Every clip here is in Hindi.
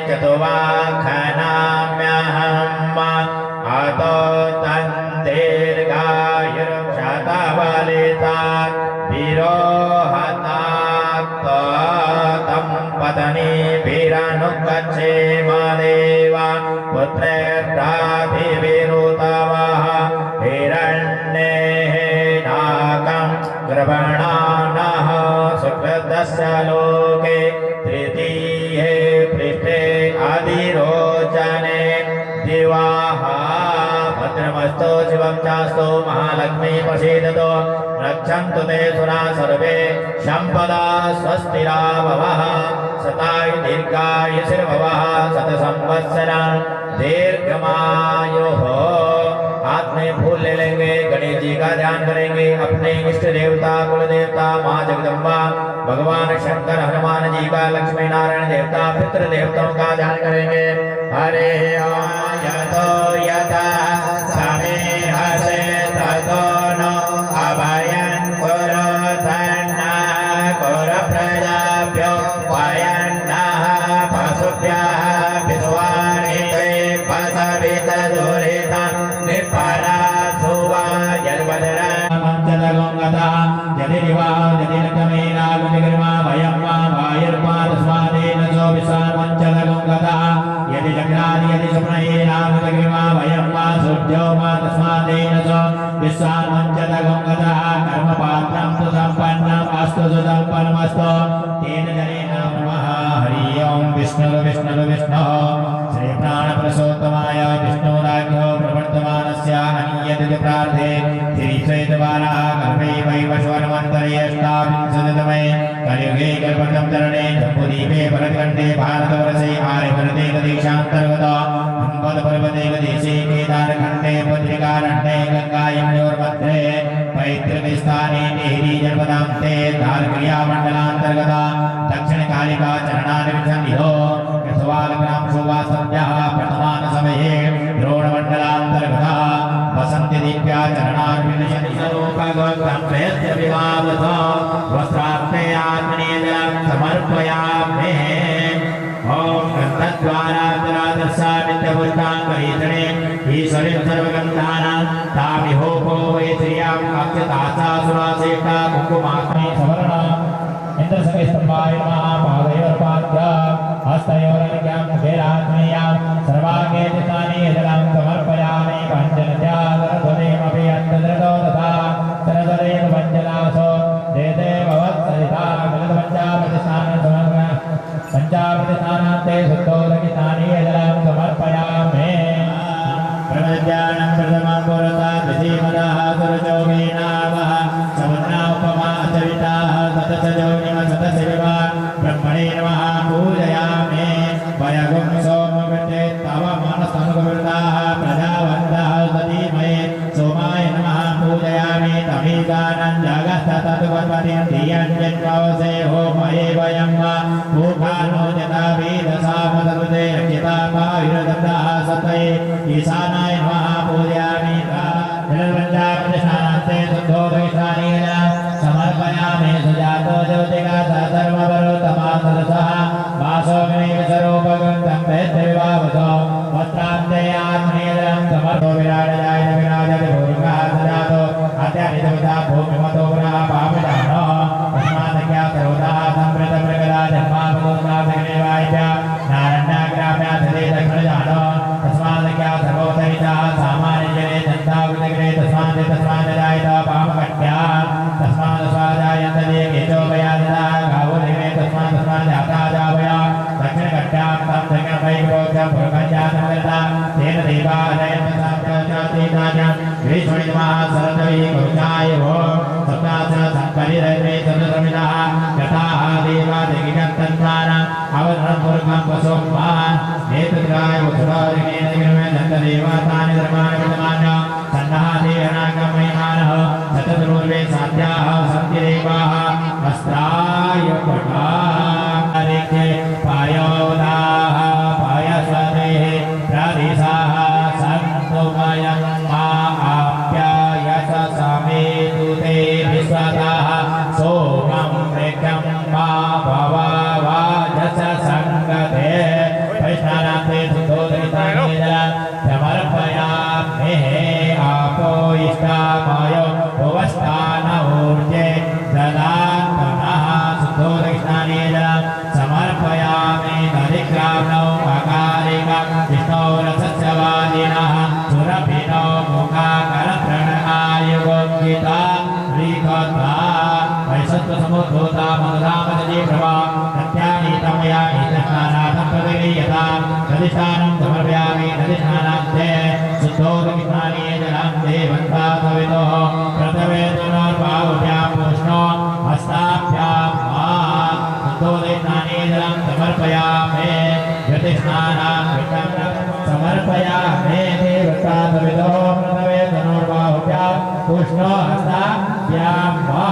चतुवाखनाम्यहम् अतो तन्दीर्घायुर्शतबलिता विरोहतात्तं पत्नीभिरनुगच्छेम देवा पुत्रेभ्याभिविरुतवः हिरण्ये नाकं ग्रवणानः सुकृतस्य लोके तृतीये पृष्ठे अधिरोचने दिवाः भद्रमस्तु शिवं चास्तु महालक्ष्मी प्रसीदतु रक्षन्तु ते सुरा सर्वे सम्पदा स्वस्तिरा भवः सताय दीर्घायुषिर्भवः शतसंवत्सरान् दीर्घमायुः। हाथ में फूल ले लेंगे, गणेश जी का ध्यान करेंगे, अपने इष्ट देवता कुल देवता माँ जगदम्बा भगवान शंकर हनुमान जी का लक्ष्मी नारायण देवता पितृ देवताओं का ध्यान करेंगे। हरे यतो यथा समे हसे ततो नो अभयं कुरुधन्ना कुर प्रजाभ्यो वयन्नः पशुभ्यः विश्वानिते पसवित दुरिता निपराधुवा जलवदरा मंचलगोंगता यदि विवाह यदि नकमेना गुणिगर्मा भयं वा वायुर्मा तस्मादेन सो विशाल मंचलगोंगता यदि जगनादि यदि स्वप्नेना गुणिगर्मा भयं वा सूर्यो मा तस्मादेन सो विशाल मंचलगोंगता कर्मपात्रं तु सम्पन्नम् अस्तु सुसम्पन्नमस्तु तेन जनेन नमः। हरि ओं विष्णु विष्णु विष्णु श्री प्राणप्रसोत्तमाय विष्णुराज्ञो प्रवर्तमानस्य अनियत प्रार्थे श्रीश्वेतवारा गर्भे वैवस्वनमन्तर्यष्टाविंशतितमे कलियुगे कल्पतम चरणे जम्बूद्वीपे भरतखण्डे भारतवर्षे आर्यवर्ते देशान्तर्गत पर्वते देशे केदारखण्डे बद्रिकारण्ये गङ्गायमुनोर्मध्ये पैतृकस्थाने टिहरी जनपदान्ते धारक्रियामण्डलान्तर्गत दक्षिणकालिका चरणानिर्सन्निधौ यथवालग्राम शोभासन्ध्याः प्रथमान समये द्रोणमण्डलान्तर्गतः वसन्ति दिव्या चरणार्विन्दशनिधौ भगवतं प्रेत्य विवावथ वस्त्रार्थे आत्मनेजलं समर्पयामि। ओम गन्धद्वारा दर्शामित्यपुष्टाङ्गरीतणे ईश्वरीं सर्वगन्धानां तामिहोपो वै श्रियाम् अक्षतासा सुरासेटा कुङ्कुमाग्नि सवर्णा इन्द्रसंस्तम्भाय नमः। पादयोर्पाद्या हस्तयोरर्घ्यं मुखेरात्मेयां सर्वाङ्गे चित्तानि जलं समर्पयामि। पञ्चनद्यादरध्वनिमपि अन्तर्गतो तथा सरसदेव पञ्चदासो देते भवत्सरिता पंचामृतस्नानान्ते शुद्धोदकितानि जलं समर्पयामि। प्रणज्ञानं प्रथमं पुरता द्वितीयमदः सुरजोगीनावः समुद्रा उपमा चरिताः सतसजोनिम सतशिवा ब्रह्मणे नमः पूजयामि। वयगुं सोमवृते तव मनसनुगृताः प्रजावन्तः सतीमये सोमाय नमः पूजयामि। तमीगानं जगस्ततत्वपतिं धियं जन्मवसे होमये वयं वा भूखानो यथा वेदसामदरुते रक्षितापाविरदन्तः सतये ईशानाय नमः पूजयामि। जलपञ्चामृतस्नानान्ते शुद्धोदकितानि समर्पयामि। सुजातो ज्योतिका सर्ववरोतमा सरसः वासोऽग्निः सरोपगन्तं वेद्यविवावसो वस्त्रान्ते आत्मनेजलं समर्पो विराजयाय विराजते भूमिकाः सुजातो अत्यानितमिता भूमिमतो पुनः पापितानो तस्मादज्ञा सर्वतः सम्प्रतमृगदा जन्मापदोस्मादग्नेवाय्य नारण्याग्राम्या सदे दक्षिणजानो तस्मादज्ञा सर्वोत्तरितः सामान्यजने जनतावृतग्रे तस्मादजायत पापकट्या तस्मादस्वाजायन्तदे केचोपयादः गावोदिवे तस्मादजाताजावय दक्षिणकट्यां तं दक्षिणवैप्रोक्तं पुरकञ्जातमगता तेन देवादयन्तसाम्प्रजातीताजं विष्णुनिमः सरस्वती करुणाय वो सप्तासः संपरिरत्ने चतुर्मिनः यथाः देवादिगिगन्तन्वानाम् अवधनपुरकं वसोम्मा नेतुद्राय वसुरादिनेन गिरमे दन्तदेवतानि धर्माणि विद्यमान्य सन्नहादेहनागमयमानः शतदुर्वे साध्याः सन्ति देवाः वस्त्राय पटारिके पायोदाः पायसदेः प्रदिशाः सन्तु वयं मा आप्यायस समेतु ते विश्वतः सोमं मृगं मा भवावाजस सङ्गते स्नानार्थं प्रतिगृह्यतां नदीस्नानं समर्पयामि नदीस्नानान्ते शुद्धोदकस्नाने जलं देवन्ताथविदोः प्रथमेतुनर्भावभ्यां पूष्णो हस्ताभ्यां वा शुद्धोदकस्नाने जलं समर्पयामि यतिस्नानां समर्पयामि देवन्ताथविदोः प्रथमेतुनर्भावभ्यां पूष्णो हस्ताभ्यां वा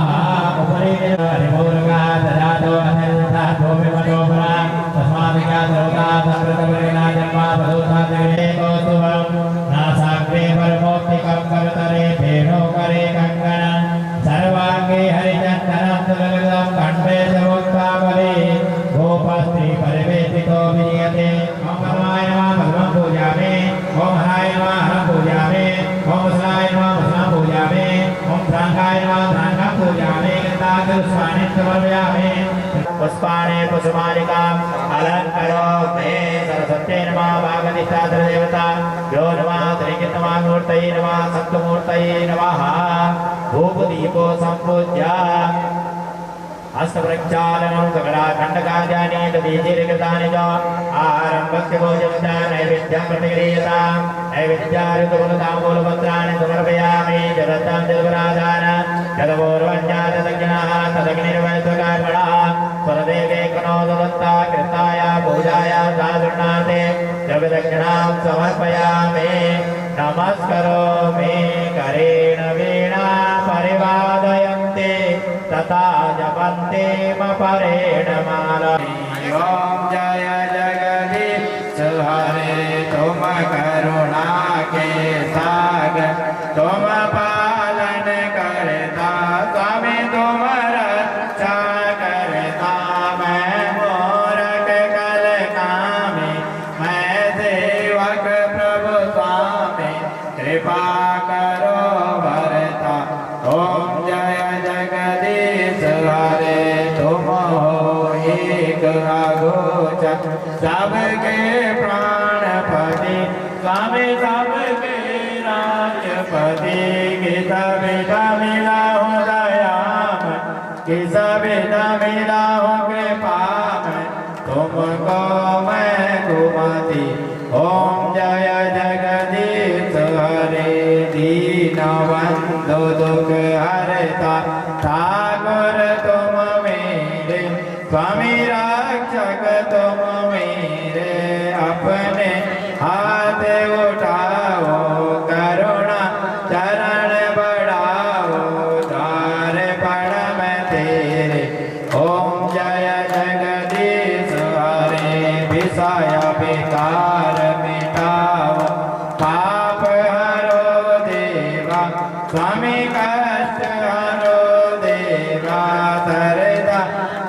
उपरि हरिमौलगा ददातो अनन्तातो विमतोपरा तस्मादिका सर्वदा संप्रतपरिणा जन्मा भदोतादेकोसुवं नासाग्रे परमोक्तिकं करतरे भेणो करे कङ्कणं सर्वाङ्गे हरिचन्दनं तुलगतं कण्ठे सर्वोत्तावले गोपस्त्री परिवेशितो विजयते ॐ परमाय नमः भगवं पूजामि ॐ हराय नमः हरं पूजामि ॐ वसनाय नमः वसनं पूजामि ॐ प्राङ्गाय नमः प्राङ्गं पूजामि गन्धागुस्वानि समर्पयामि पुष्पाणि पुष्पमालिकाम् अलङ्करोमि सरस्वत्यै नमः वागधिष्ठात्रदेवता यो नमः त्रिकितमामूर्तये नमः सप्तमूर्तये नमः धूपदीपो सम्पूज्य हस्तप्रक्षालनं सकलाखण्डकार्याणि तदीतिरिकृतानि च आरम्भस्य भोजनञ्च नैवेद्यं प्रतिगृह्यतां नैवेद्याऋतुकुलताम्बूलपत्राणि समर्पयामि जलतां जलपराधान जलपूर्वज्ञा तदग्निनः तदग्निर्वैश्वकर्मणः स्वरदेवे कनो दत्ता कृताय पूजाय साधुर्णाते द्रव्यदक्षिणां समर्पयामि नमस्करोमि करेण वीणा परिवादयन्ते तथा जपन्ते मपरेण माला ॐ जय जगदीश हरे तुम करुणा के सागर तुम पालन करता स्वामी तुम रक्षा करता मैं मूरख कल कामी मैं सेवक प्रभु स्वामी कृपा करो भरता ओम जय जगदीश हरे तुम हो एक अगोचर सबके प्राणपति स्वामी सबके राजपति किस विधा मिला हो दयाम किस विधा मिला हो कृपा में तुमको मैं घुमती ओम जय जगदीश हरे दीनबंधु दुख हरता ठाकुर तुम मेरे स्वामी रक्षक तुम मेरे अपने हाथ उठाओ करुणा चरण बढ़ाओ द्वार पड़ मैं तेरे ओम जय जगदीश हरे विषय विकार मिटाओ पाप हरो देवा स्वामी कष्ट हरो देवा धरदा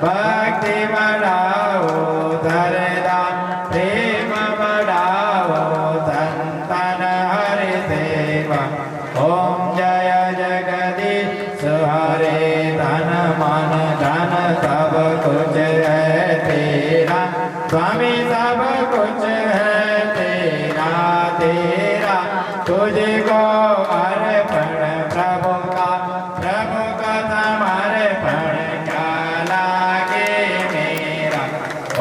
भक्ति बढ़ाओ धरदा प्रेम बढ़ाओ संतन हरि सेवा ओम जय जगदीश हरे धन मन धन सब कुछ है तेरा स्वामी सब कुछ है तेरा तेरा तुझको अर्पण प्रभु का समर्पण क्या लागे मेरा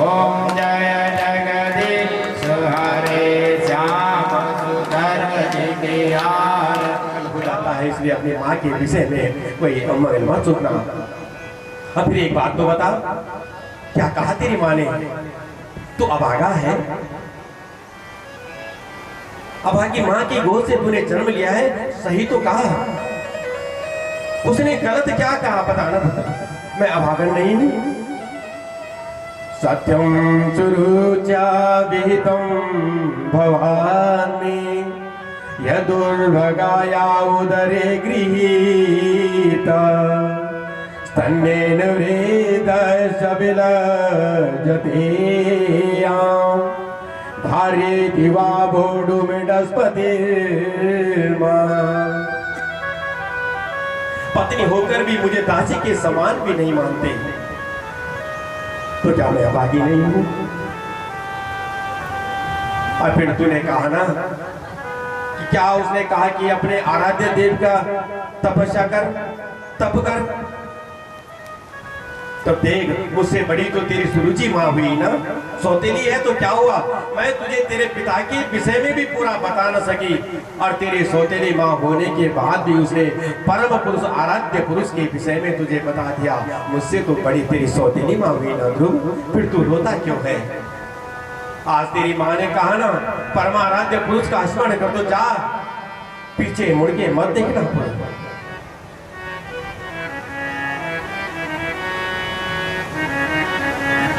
ओम जय जगदीश हरे श्याम सुंदर जी के हार बुलाता है इसलिए अपनी माँ के विषय में कोई अमल मत सोचना। अब फिर एक बात तो बता, क्या कहा तेरी माँ ने? तू अभागा है, अभागी माँ की गोद से तूने जन्म लिया है, सही तो कहा। उसने गलत क्या कहा पता ना, मैं अभागन नहीं हूं। सत्यम सुरुचा विहितम भवानी यदुर्भगाया उदरे गृहीत स्तन्येन वृद्धस्य विलज्जतेयां धारयति वा भोडुमिडस्पतिर्मा। पत्नी होकर भी मुझे दासी के समान भी नहीं मानते, तो क्या मैं अभागी नहीं हूं? और फिर तूने कहा ना कि क्या उसने कहा कि अपने आराध्य देव का तपस्या कर, तप कर। तो देख, मुझसे बड़ी तो तेरी सुरुचि माँ हुई ना, सौतेली है तो क्या हुआ, मैं तुझे तेरे पिता के विषय में भी पूरा बता न सकी, और तेरी सौतेली माँ होने के बाद भी उसे परम पुरुष आराध्य पुरुष के विषय में तुझे बता दिया। मुझसे तो बड़ी तेरी सौतेली माँ हुई ना ध्रुव, फिर तू रोता क्यों है? आज तेरी माँ ने कहा ना, परमाराध्य पुरुष का स्मरण कर, तो जा, पीछे मुड़ के मत देखना।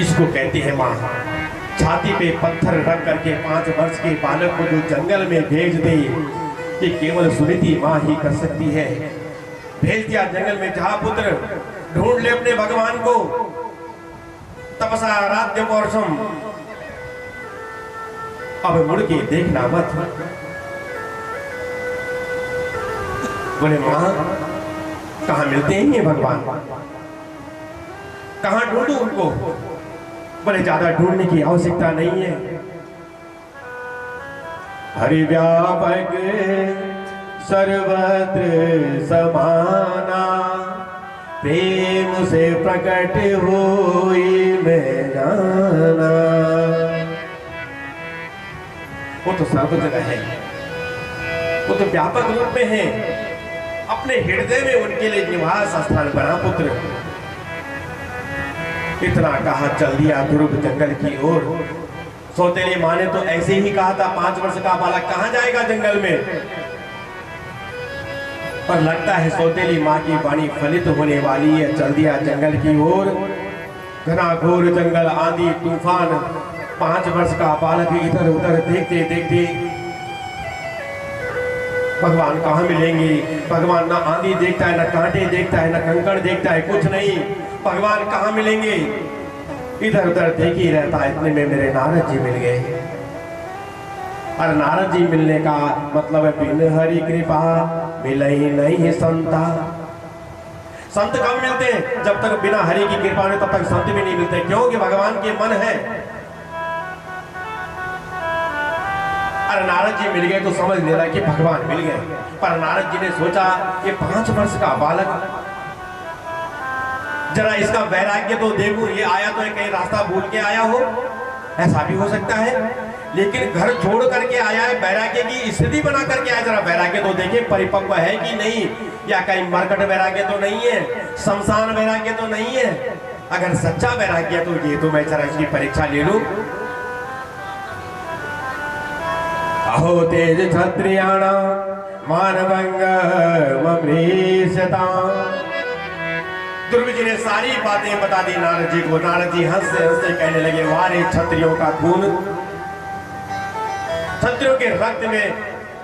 इसको कहती है माँ। छाती पे पत्थर रख करके 5 वर्ष के बालक को जो जंगल में भेज दे, ये केवल सुनीति माँ ही कर सकती है। भेज दिया जंगल में, जा पुत्र, ढूंढ ले अपने भगवान को, तपसा आराध्य पौरुषम, अब मुड़ के देखना मत। बोले माँ, कहाँ मिलते हैं ये भगवान, कहाँ ढूंढूं उनको? बोले ज्यादा ढूंढने की आवश्यकता नहीं है। हरि व्यापक सर्वत्र समाना, प्रेम से प्रकट हुई मैं जाना। वो तो सर्व जगह है, वो तो व्यापक रूप में है, अपने हृदय में उनके लिए निवास स्थान बना पुत्र। इतना कहा चल दिया ध्रुव जंगल की ओर। सौतेली माँ ने तो ऐसे ही कहा था, 5 वर्ष का बालक कहां जाएगा जंगल में? पर लगता है सौतेली माँ की वाणी फलित होने वाली है। चल दिया जंगल की ओर, घना घोर जंगल, आंधी तूफान, 5 वर्ष का बालक इधर उधर देखते देखते भगवान कहाँ मिलेंगे? भगवान ना आंधी देखता है, ना कांटे देखता है, ना कंकड़ देखता है, कुछ नहीं। भगवान कहाँ मिलेंगे? इधर उधर देख ही रहता है। इतने में मेरे नारद जी मिल गए। और नारद जी मिलने का मतलब है बिन हरि कृपा मिले ही नहीं संता। संत कब मिलते हैं? जब तक बिना हरि की कृपा ने, तब तक संत भी नहीं मिलते। क्योंकि भगवान के मन है। अरे नारद जी मिल गए तो समझ लेना कि भगवान मिल गए। पर नारद जी ने सोचा ये 5 वर्ष का बालक, जरा इसका वैराग्य तो देखो, ये आया तो कहीं रास्ता भूल के आया हो, ऐसा भी हो सकता है। लेकिन घर छोड़ करके आया है, वैराग्य की स्थिति बना करके आया, जरा वैराग्य तो देखे परिपक्व है कि नहीं, या कहीं मरकट वैराग्य तो नहीं है, शमशान वैराग्य तो नहीं है। अगर सच्चा वैराग्य तो ये तो मैं जरा इसकी परीक्षा ले लूं। अहो तेज क्षत्रियाणा मानभंग ममरीशता। ध्रुव जी ने सारी बातें बता दी नारद जी को। नारद जी हंसते हंसते कहने लगे, वारे क्षत्रियों का खून, क्षत्रियों के रक्त में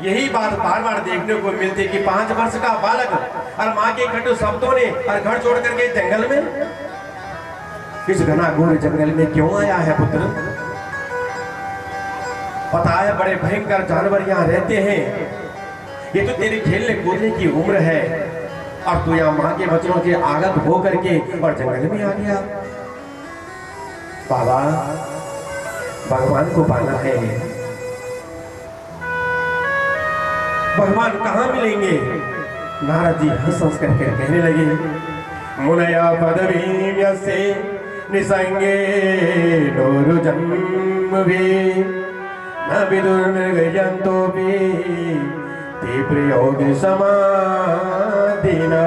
यही बात बार बार देखने को मिलती कि 5 वर्ष का बालक और माँ के कटु शब्दों ने और घर छोड़ करके जंगल में, इस घना घोर जंगल में क्यों आया है पुत्र? पता है बड़े भयंकर जानवर यहाँ रहते हैं। ये तो तेरी खेलने कूदने की उम्र है और तू यहाँ माँ के बच्चों के आगत हो करके और जंगल में आ गया। बाबा, भगवान को पाना है। भगवान कहाँ मिलेंगे? नारद जी हंस हंस करके कहने लगे, मुनया पदवी यसे निसंगे नोरु जन्म भी न विदुर मृगयंतो भी तीव्र योग समाधिना।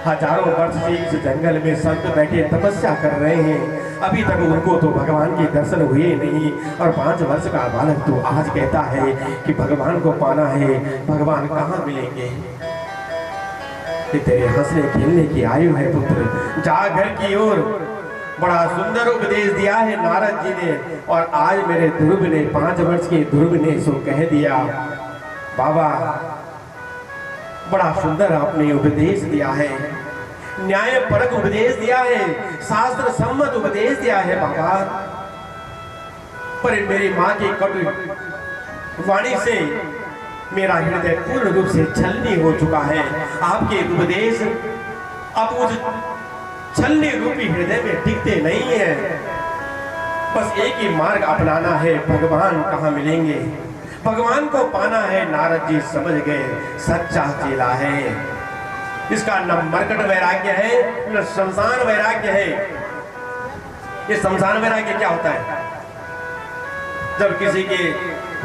हजारों वर्ष से इस जंगल में संत बैठे तपस्या कर रहे हैं, अभी तक उनको तो भगवान के दर्शन हुए नहीं। और 5 वर्ष का बालक तो आज कहता है कि भगवान को पाना है। भगवान कहाँ मिलेंगे? तेरे हंसने खेलने की आयु है पुत्र, जा घर की ओर। बड़ा सुंदर उपदेश दिया है नारद जी ने। और आज मेरे ध्रुव ने, 5 वर्ष के ध्रुव ने सो कह दिया। बाबा, बड़ा सुंदर आपने उपदेश दिया है, न्याय परक उपदेश दिया है, शास्त्र सम्मत उपदेश दिया है बाबा। पर मेरी माँ की कटु वाणी से मेरा हृदय पूर्ण रूप से छलनी हो चुका है। आपके उपदेश अब उस छलनी रूपी हृदय में टिकते नहीं है। बस एक ही मार्ग अपनाना है, भगवान कहाँ मिलेंगे? भगवान को पाना है। नारद जी समझ गए, सच्चा चेला है। इसका न मरकट वैराग्य है न शमशान वैराग्य है। ये शमशान वैराग्य क्या होता है? जब किसी के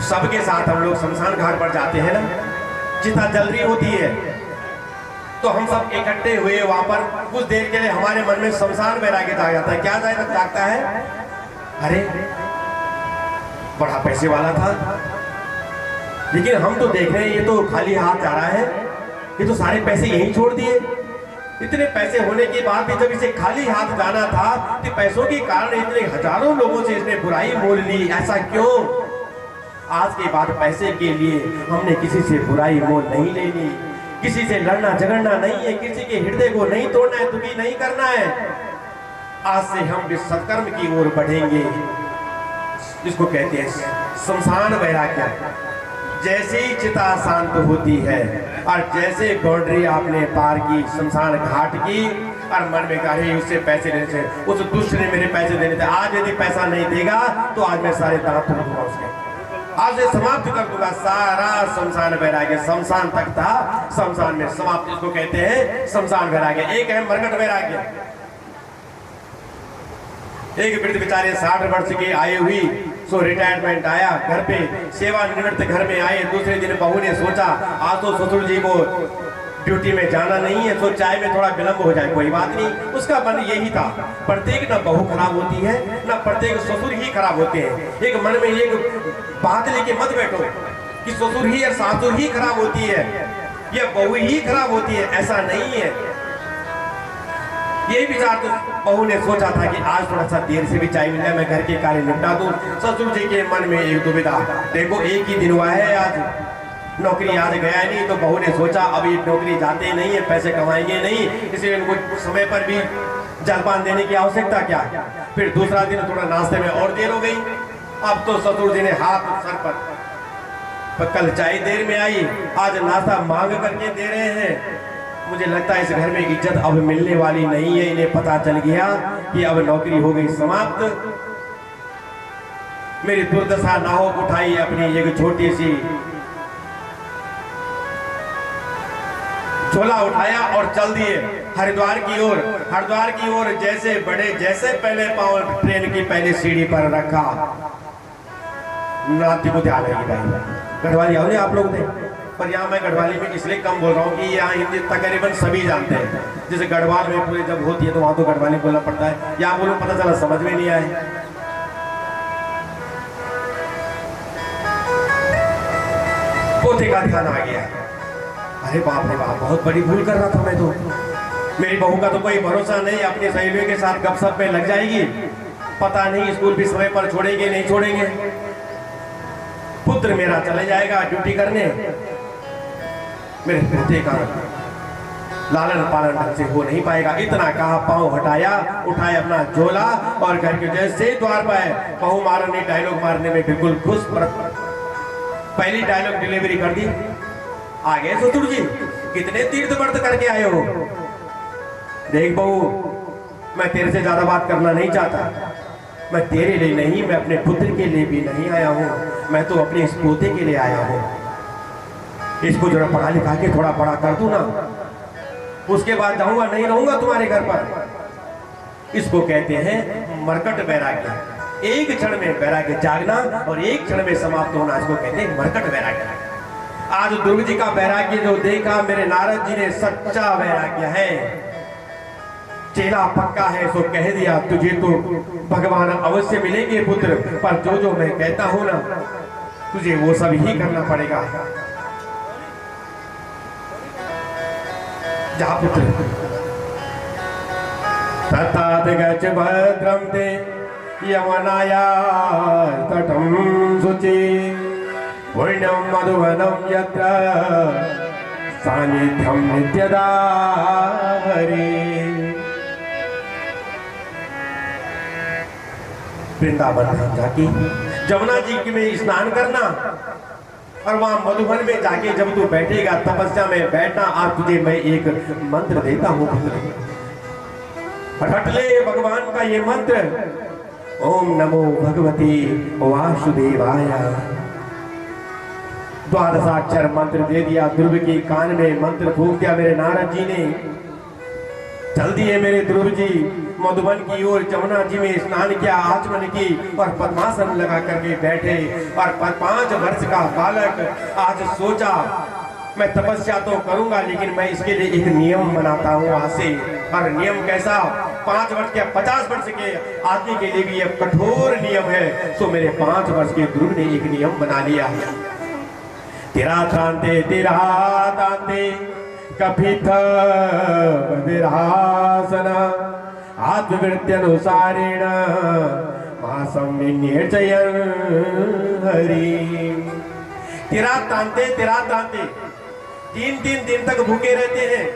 सबके साथ हम लोग शमशान घाट पर जाते हैं ना, चिता जल रही होती है, तो हम सब इकट्ठे हुए वहां पर कुछ देर के लिए हमारे मन में शमशान वैराग्य जाग जाता है। क्या जागता है? अरे बड़ा पैसे वाला था, लेकिन हम तो देख रहे हैं ये तो खाली हाथ जा रहा है, ये तो सारे पैसे यहीं छोड़ दिए। इतने पैसे होने के बाद भी जब इसे खाली हाथ जाना था तो पैसों के कारण इतने हजारों लोगों से इसने बुराई मोल ली। ऐसा क्यों? आज के बाद पैसे के लिए हमने किसी से बुराई मोल नहीं लेनी, किसी से लड़ना झगड़ना नहीं है, किसी के हृदय को नहीं तोड़ना है, दुखी नहीं करना है। आज से हम भी सत्कर्म की ओर बढ़ेंगे, जिसको कहते हैं शमशान वैराग्य। जैसे ही चिता शांत होती है और जैसे बाउंड्री आपने पार की शमशान घाट की और मन में कहा उससे पैसे लेने से, उस दुष्ट ने मेरे पैसे देने थे, आज यदि पैसा नहीं देगा तो आज मैं सारे दांत तोड़ दूंगा उसके, आज से समाप्त कर दूंगा। सारा शमशान वैराग्य शमशान तक था, शमशान में समाप्त, इसको कहते हैं शमशान वैराग्य। एक है मरकट वैराग्य। एक वृद्ध बेचारे 60 वर्ष के आए हुई, सो रिटायरमेंट आया, घर पे सेवानिवृत्त घर में आए। दूसरे दिन बहू ने सोचा आज तो ससुर जी को ड्यूटी में जाना नहीं है, तो चाय में थोड़ा विलंब हो जाए, कोई बात नहीं। उसका मन यही था, प्रत्येक न बहू खराब होती है न प्रत्येक ससुर ही खराब होते हैं। एक मन में एक बात लेके मत बैठो कि ससुर ही और सासुर ही खराब होती है या बहू ही खराब होती है, ऐसा नहीं है। यही विचार तो बहू ने सोचा था कि आज थोड़ा सा देर से भी चाय मिल जाए, मैं घर के कार्य निपटा दूं। ससुर जी के मन में एक दुविधा, देखो एक ही दिन हुआ है, आज नौकरी आज गया नहीं, तो बहू ने सोचा अभी नौकरी जाते नहीं है, पैसे कमाएंगे नहीं, इसलिए उनको समय पर भी जलपान देने की आवश्यकता क्या। फिर दूसरा दिन थोड़ा नाश्ते में और देर हो गई। अब तो ससुर जी ने हाथ सर पर कल चाय देर में आई, आज नाश्ता मांग करके दे रहे हैं। मुझे लगता है इस घर में इज्जत अब मिलने वाली नहीं है। इन्हें पता चल गया कि अब नौकरी हो गई समाप्त। मेरी दुर्दशा ना हो उठाई अपनी एक छोटी सी झोला उठाया और चल दिए हरिद्वार की ओर। हरिद्वार की ओर जैसे बढ़े, जैसे पहले पांव ट्रेन की पहली सीढ़ी पर रखा, नाती को ध्यान है भाई गढ़वाली आओ आप लोग थे, पर यहाँ मैं गढ़वाली में इसलिए कम बोल रहा हूँ कि यहाँ हिंदी तकरीबन सभी जानते हैं। जैसे गढ़वाल में पूरी जब होती है तो वहां तो गढ़वाली बोलना पड़ता है, यहाँ बोलो पता चला समझ में नहीं आए। पोते का ध्यान आ गया, अरे बाप रे बाप, बहुत बड़ी भूल कर रहा था मैं तो। मेरी बहू का तो कोई भरोसा नहीं, अपनी सहेलियों के साथ गपशप में लग जाएगी, पता नहीं स्कूल भी समय पर छोड़ेंगे नहीं छोड़ेंगे। पुत्र मेरा चले जाएगा ड्यूटी करने, मेरे पोते का लालन पालन ढंग से हो नहीं पाएगा। इतना कहा, पांव हटाया, उठाया अपना झोला और घर के जैसे द्वार पर बहू मारने डायलॉग मारने में बिल्कुल खुश। पहली डायलॉग डिलीवरी कर दी, आ गए ससुर जी, कितने तीर्थ व्रत करके आए हो। देख बहू, मैं तेरे से ज्यादा बात करना नहीं चाहता, मैं तेरे लिए नहीं, मैं अपने पुत्र के लिए भी नहीं आया हूँ, मैं तो अपने इस पोते के लिए आया हूँ। इसको जरा पढ़ा लिखा के थोड़ा बड़ा कर दूं ना, उसके बाद जाऊंगा, नहीं रहूंगा तुम्हारे घर पर। इसको कहते हैं मरकट वैराग्य। एक क्षण में वैराग्य जागना और एक क्षण में समाप्त होना, इसको कहते हैं मरकट वैराग्य। आज दुर्ग जी का वैराग्य जो देखा मेरे नारद जी ने, सच्चा वैराग्य है, चेला पक्का है। सो कह दिया, तुझे तो भगवान अवश्य मिलेंगे पुत्र, पर जो जो मैं कहता हूं ना तुझे वो सब ही करना पड़ेगा। जा पुत्र। ततात गच्छ भद्रं ते यमुनाया तटं शुचि पुण्यं मधुवनं यत्र सान्निध्यं नित्यदा हरि। वृंदावन धाम जाके जमुना जी में स्नान करना और वहां मधुबन में जाके जब तू बैठेगा तपस्या में बैठना, आज तुझे मैं एक मंत्र देता हूं, रट ले भगवान का ये मंत्र, ओम नमो भगवती वासुदेवाय। द्वादशाक्षर मंत्र दे दिया, ध्रुव के कान में मंत्र फूंक दिया मेरे नारद जी ने। चल दिए मेरे ध्रुव जी मधुबन की ओर, जमुना जी में स्नान किया, आचमन की और पद्मासन लगा करके बैठे। और 5 वर्ष का बालक आज सोचा मैं तपस्या तो करूंगा, लेकिन मैं इसके लिए एक नियम बनाता हूँ आज से। और नियम कैसा? 5 वर्ष या 50 वर्ष के आदमी के लिए भी यह कठोर नियम है। तो मेरे 5 वर्ष के ध्रुव ने एक नियम बना लिया। तेरा तांते कपिथ बधिरासन आत्मवृत्त्यनुसारेण मासं निर्जयन् हरि। तेरा तांते 3 दिन तक भूखे रहते हैं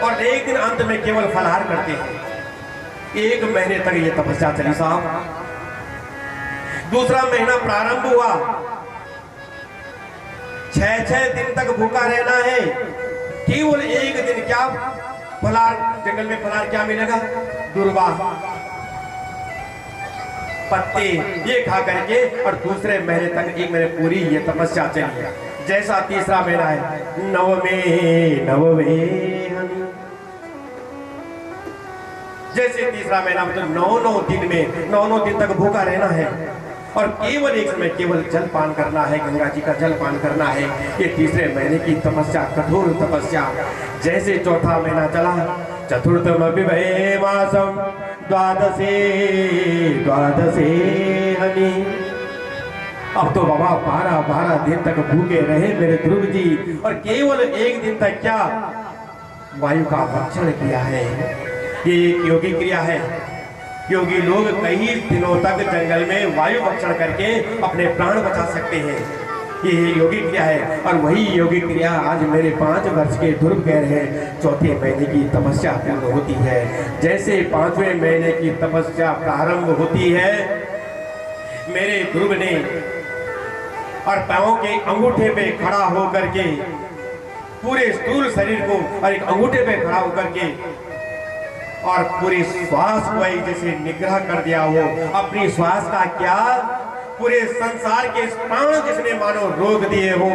और एक दिन अंत में केवल फलाहार करते हैं। 1 महीने तक ये तपस्या चली साहब। दूसरा महीना प्रारंभ हुआ, 6 दिन तक भूखा रहना है। केवल 1 दिन क्या फलाहार, जंगल में फलाहार क्या मिलेगा? दुर्वा पत्ते ये खा करके, और दूसरे महीने तक 1 महीने पूरी ये तपस्या चली। जैसा तीसरा महीना है, नवमे जैसे तीसरा महीना मतलब 9 दिन में 9 दिन तक भूखा रहना है और केवल एक समय केवल जल पान करना है, गंगा जी का जल पान करना है। ये तीसरे महीने की तपस्या, कठोर तपस्या। जैसे चौथा महीना चला, चतुर्थम विभे मासम द्वादशे हनि। अब तो बाबा 12 दिन तक भूखे रहे मेरे ध्रुव जी, और केवल 1 दिन तक क्या वायु का भक्षण किया है। ये एक योगी क्रिया है। योगी लोग कई दिनों तक जंगल में वायु भक्षण करके अपने प्राण बचा सकते हैं। ये योगी क्रिया है, और वही योगी क्रिया आज मेरे 5 वर्ष के ध्रुव कह रहे हैं। चौथे महीने की तपस्या पूर्ण होती है। जैसे 5वें महीने की तपस्या प्रारंभ होती है, मेरे ध्रुव ने और पांवों के अंगूठे पे खड़ा होकर के पूरे स्थूल शरीर को और एक अंगूठे पे खड़ा होकर के और पूरी श्वास को जैसे निग्रह कर दिया हो। अपनी श्वास का क्या, पूरे संसार के प्राण जिसने मानो रोक दिए हो,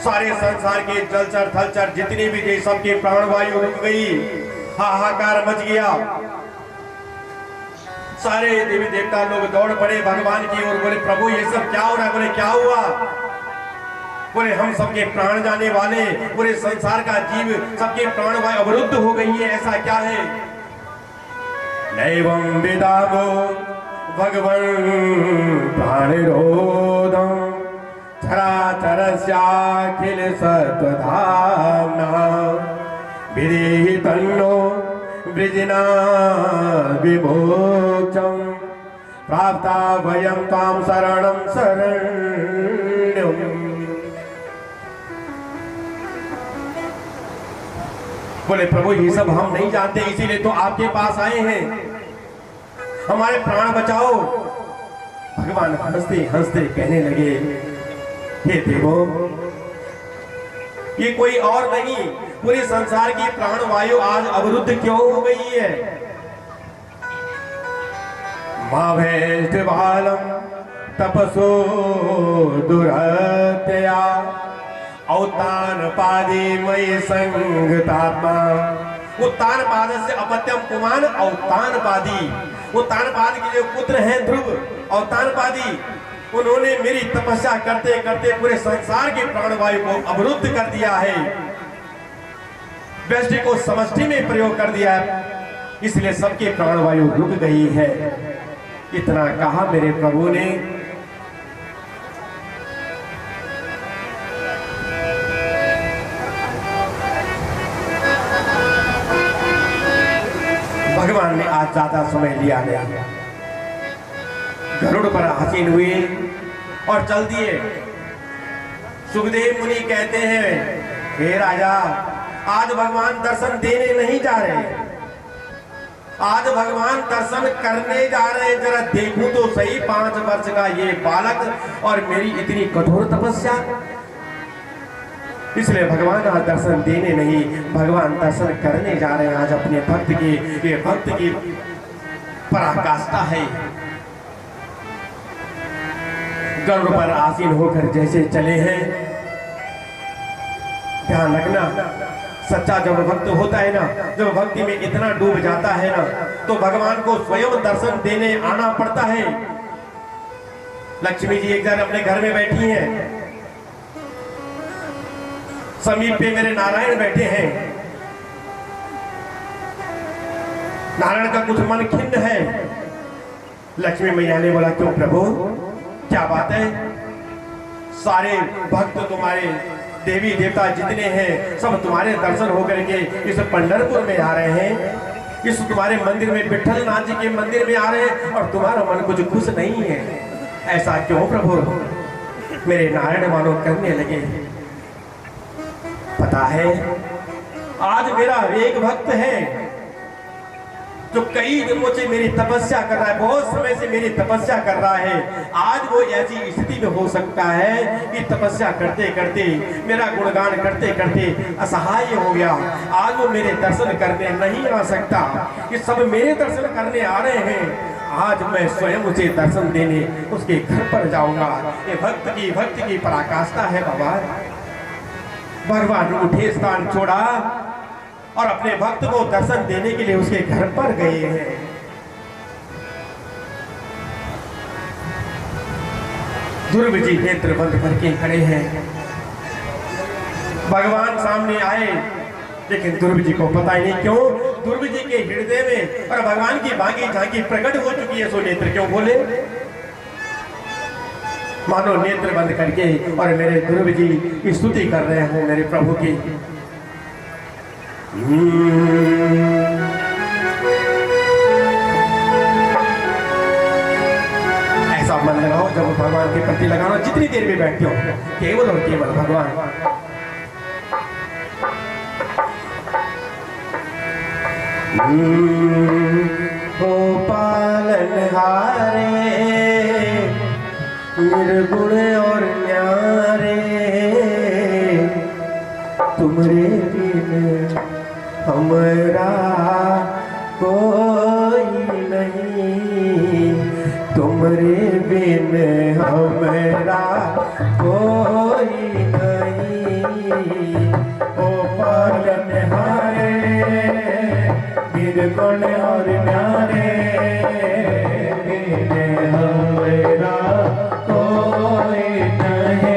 सारे संसार के जलचर थलचर जितने भी थे सबके प्राणवायु रुक गई, हाहाकार मच गया। सारे देवी देवता लोग दौड़ पड़े भगवान की ओर, बोले प्रभु ये सब क्या हो रहा है? बोले क्या हुआ? बोले हम सबके प्राण जाने वाले, पूरे संसार का जीव सबके प्राणवायु अवरुद्ध हो गई है, ऐसा क्या है? नैवं विदामो भगवन् प्राणिरोधं चराचरस्याखिल सत्त्वधाम्ना विदेहि तन्नो वृजिना विमोक्षं प्राप्ता वयं तां शरणं शरण्यम्। बोले प्रभु ये सब हम नहीं जानते, इसीलिए तो आपके पास आए हैं, हमारे प्राण बचाओ। भगवान हंसते हंसते कहने लगे, हे देवो ये कोई और नहीं, पूरे संसार की प्राणवायु आज अवरुद्ध क्यों हो गई है? माभेष्टबालम तपसो दुरत्या औतान पादे मयि संगतात्मा। उत्तान पाद से अपत्यम पुमान औतान पादी। उत्तान पाद के जो पुत्र हैं ध्रुव औतान पादी, उन्होंने मेरी तपस्या करते करते पूरे संसार की प्राणवायु को अवरुद्ध कर दिया है, व्यष्टि को समष्टि में प्रयोग कर दिया है, इसलिए सबके प्राणवायु रुक गई है। इतना कहा मेरे प्रभु ने। भगवान ने आज ज्यादा समय लिया नहीं, गरुड़ पर आसीन हुए और चल दिए। सुखदेव मुनि कहते हैं, हे राजा आज भगवान दर्शन देने नहीं जा रहे, आज भगवान दर्शन करने जा रहे हैं। जरा देखूं तो सही 5 वर्ष का ये बालक और मेरी इतनी कठोर तपस्या। इसलिए भगवान आज दर्शन देने नहीं, भगवान दर्शन करने जा रहे हैं आज अपने भक्त की। ये भक्त की पराकाष्ठा है। गरुड़ पर आसीन होकर जैसे चले हैं। ध्यान रखना, सच्चा जब भक्त होता है ना, जब भक्ति में इतना डूब जाता है ना, तो भगवान को स्वयं दर्शन देने आना पड़ता है। लक्ष्मी जी एक जन अपने घर में बैठी हैं, समीप पे मेरे नारायण बैठे हैं। नारायण का कुछ मन खिन्न है। लक्ष्मी मैया ने बोला, क्यों प्रभु, क्या बात है? सारे भक्त तुम्हारे देवी देवता जितने हैं सब तुम्हारे दर्शन होकर के इस पंढरपुर में आ रहे हैं, इस तुम्हारे मंदिर में, विठल नाथ जी के मंदिर में आ रहे हैं, और तुम्हारा मन कुछ खुश नहीं है। ऐसा क्यों प्रभु? मेरे नारायण मानो कहने लगे, पता है आज मेरा एक भक्त है जो कई दिनों से मेरी तपस्या कर रहा है, बहुत समय से मेरी तपस्या कर रहा है। आज वो ऐसी स्थिति में हो सकता है कि तपस्या करते करते, मेरा गुणगान करते करते असहाय हो गया। आज वो मेरे दर्शन करने नहीं आ सकता। ये सब मेरे दर्शन करने आ रहे हैं। आज मैं स्वयं उसे दर्शन देने उसके घर पर जाऊंगा। ये भक्त की पराकाष्ठा है बाबा। भगवान उठे, स्थान छोड़ा और अपने भक्त को दर्शन देने के लिए उसके घर पर गए हैं। ध्रुव जी नेत्र बंद करके खड़े हैं। भगवान सामने आए, लेकिन ध्रुव जी को पता ही नहीं क्यों ध्रुव जी के हृदय में और भगवान की बाकी झांकी प्रकट हो चुकी है, सो नेत्र क्यों बोले? मानो नेत्र बंद करके और मेरे ध्रुव जी की स्तुति कर रहे हो मेरे प्रभु की। ऐसा मन लगाओ जब भगवान के प्रति लगाना, जितनी देर में बैठते हो केवल और केवल भगवान। हो पालनहारे निर्गुण और न्यारे, तुमरे बिन हमरा कोई नहीं, तुमरे बिन हमरा कोई नहीं। ओ पालनहारे निर्गुण और न्यारे, बिन हमरा कोई नहीं।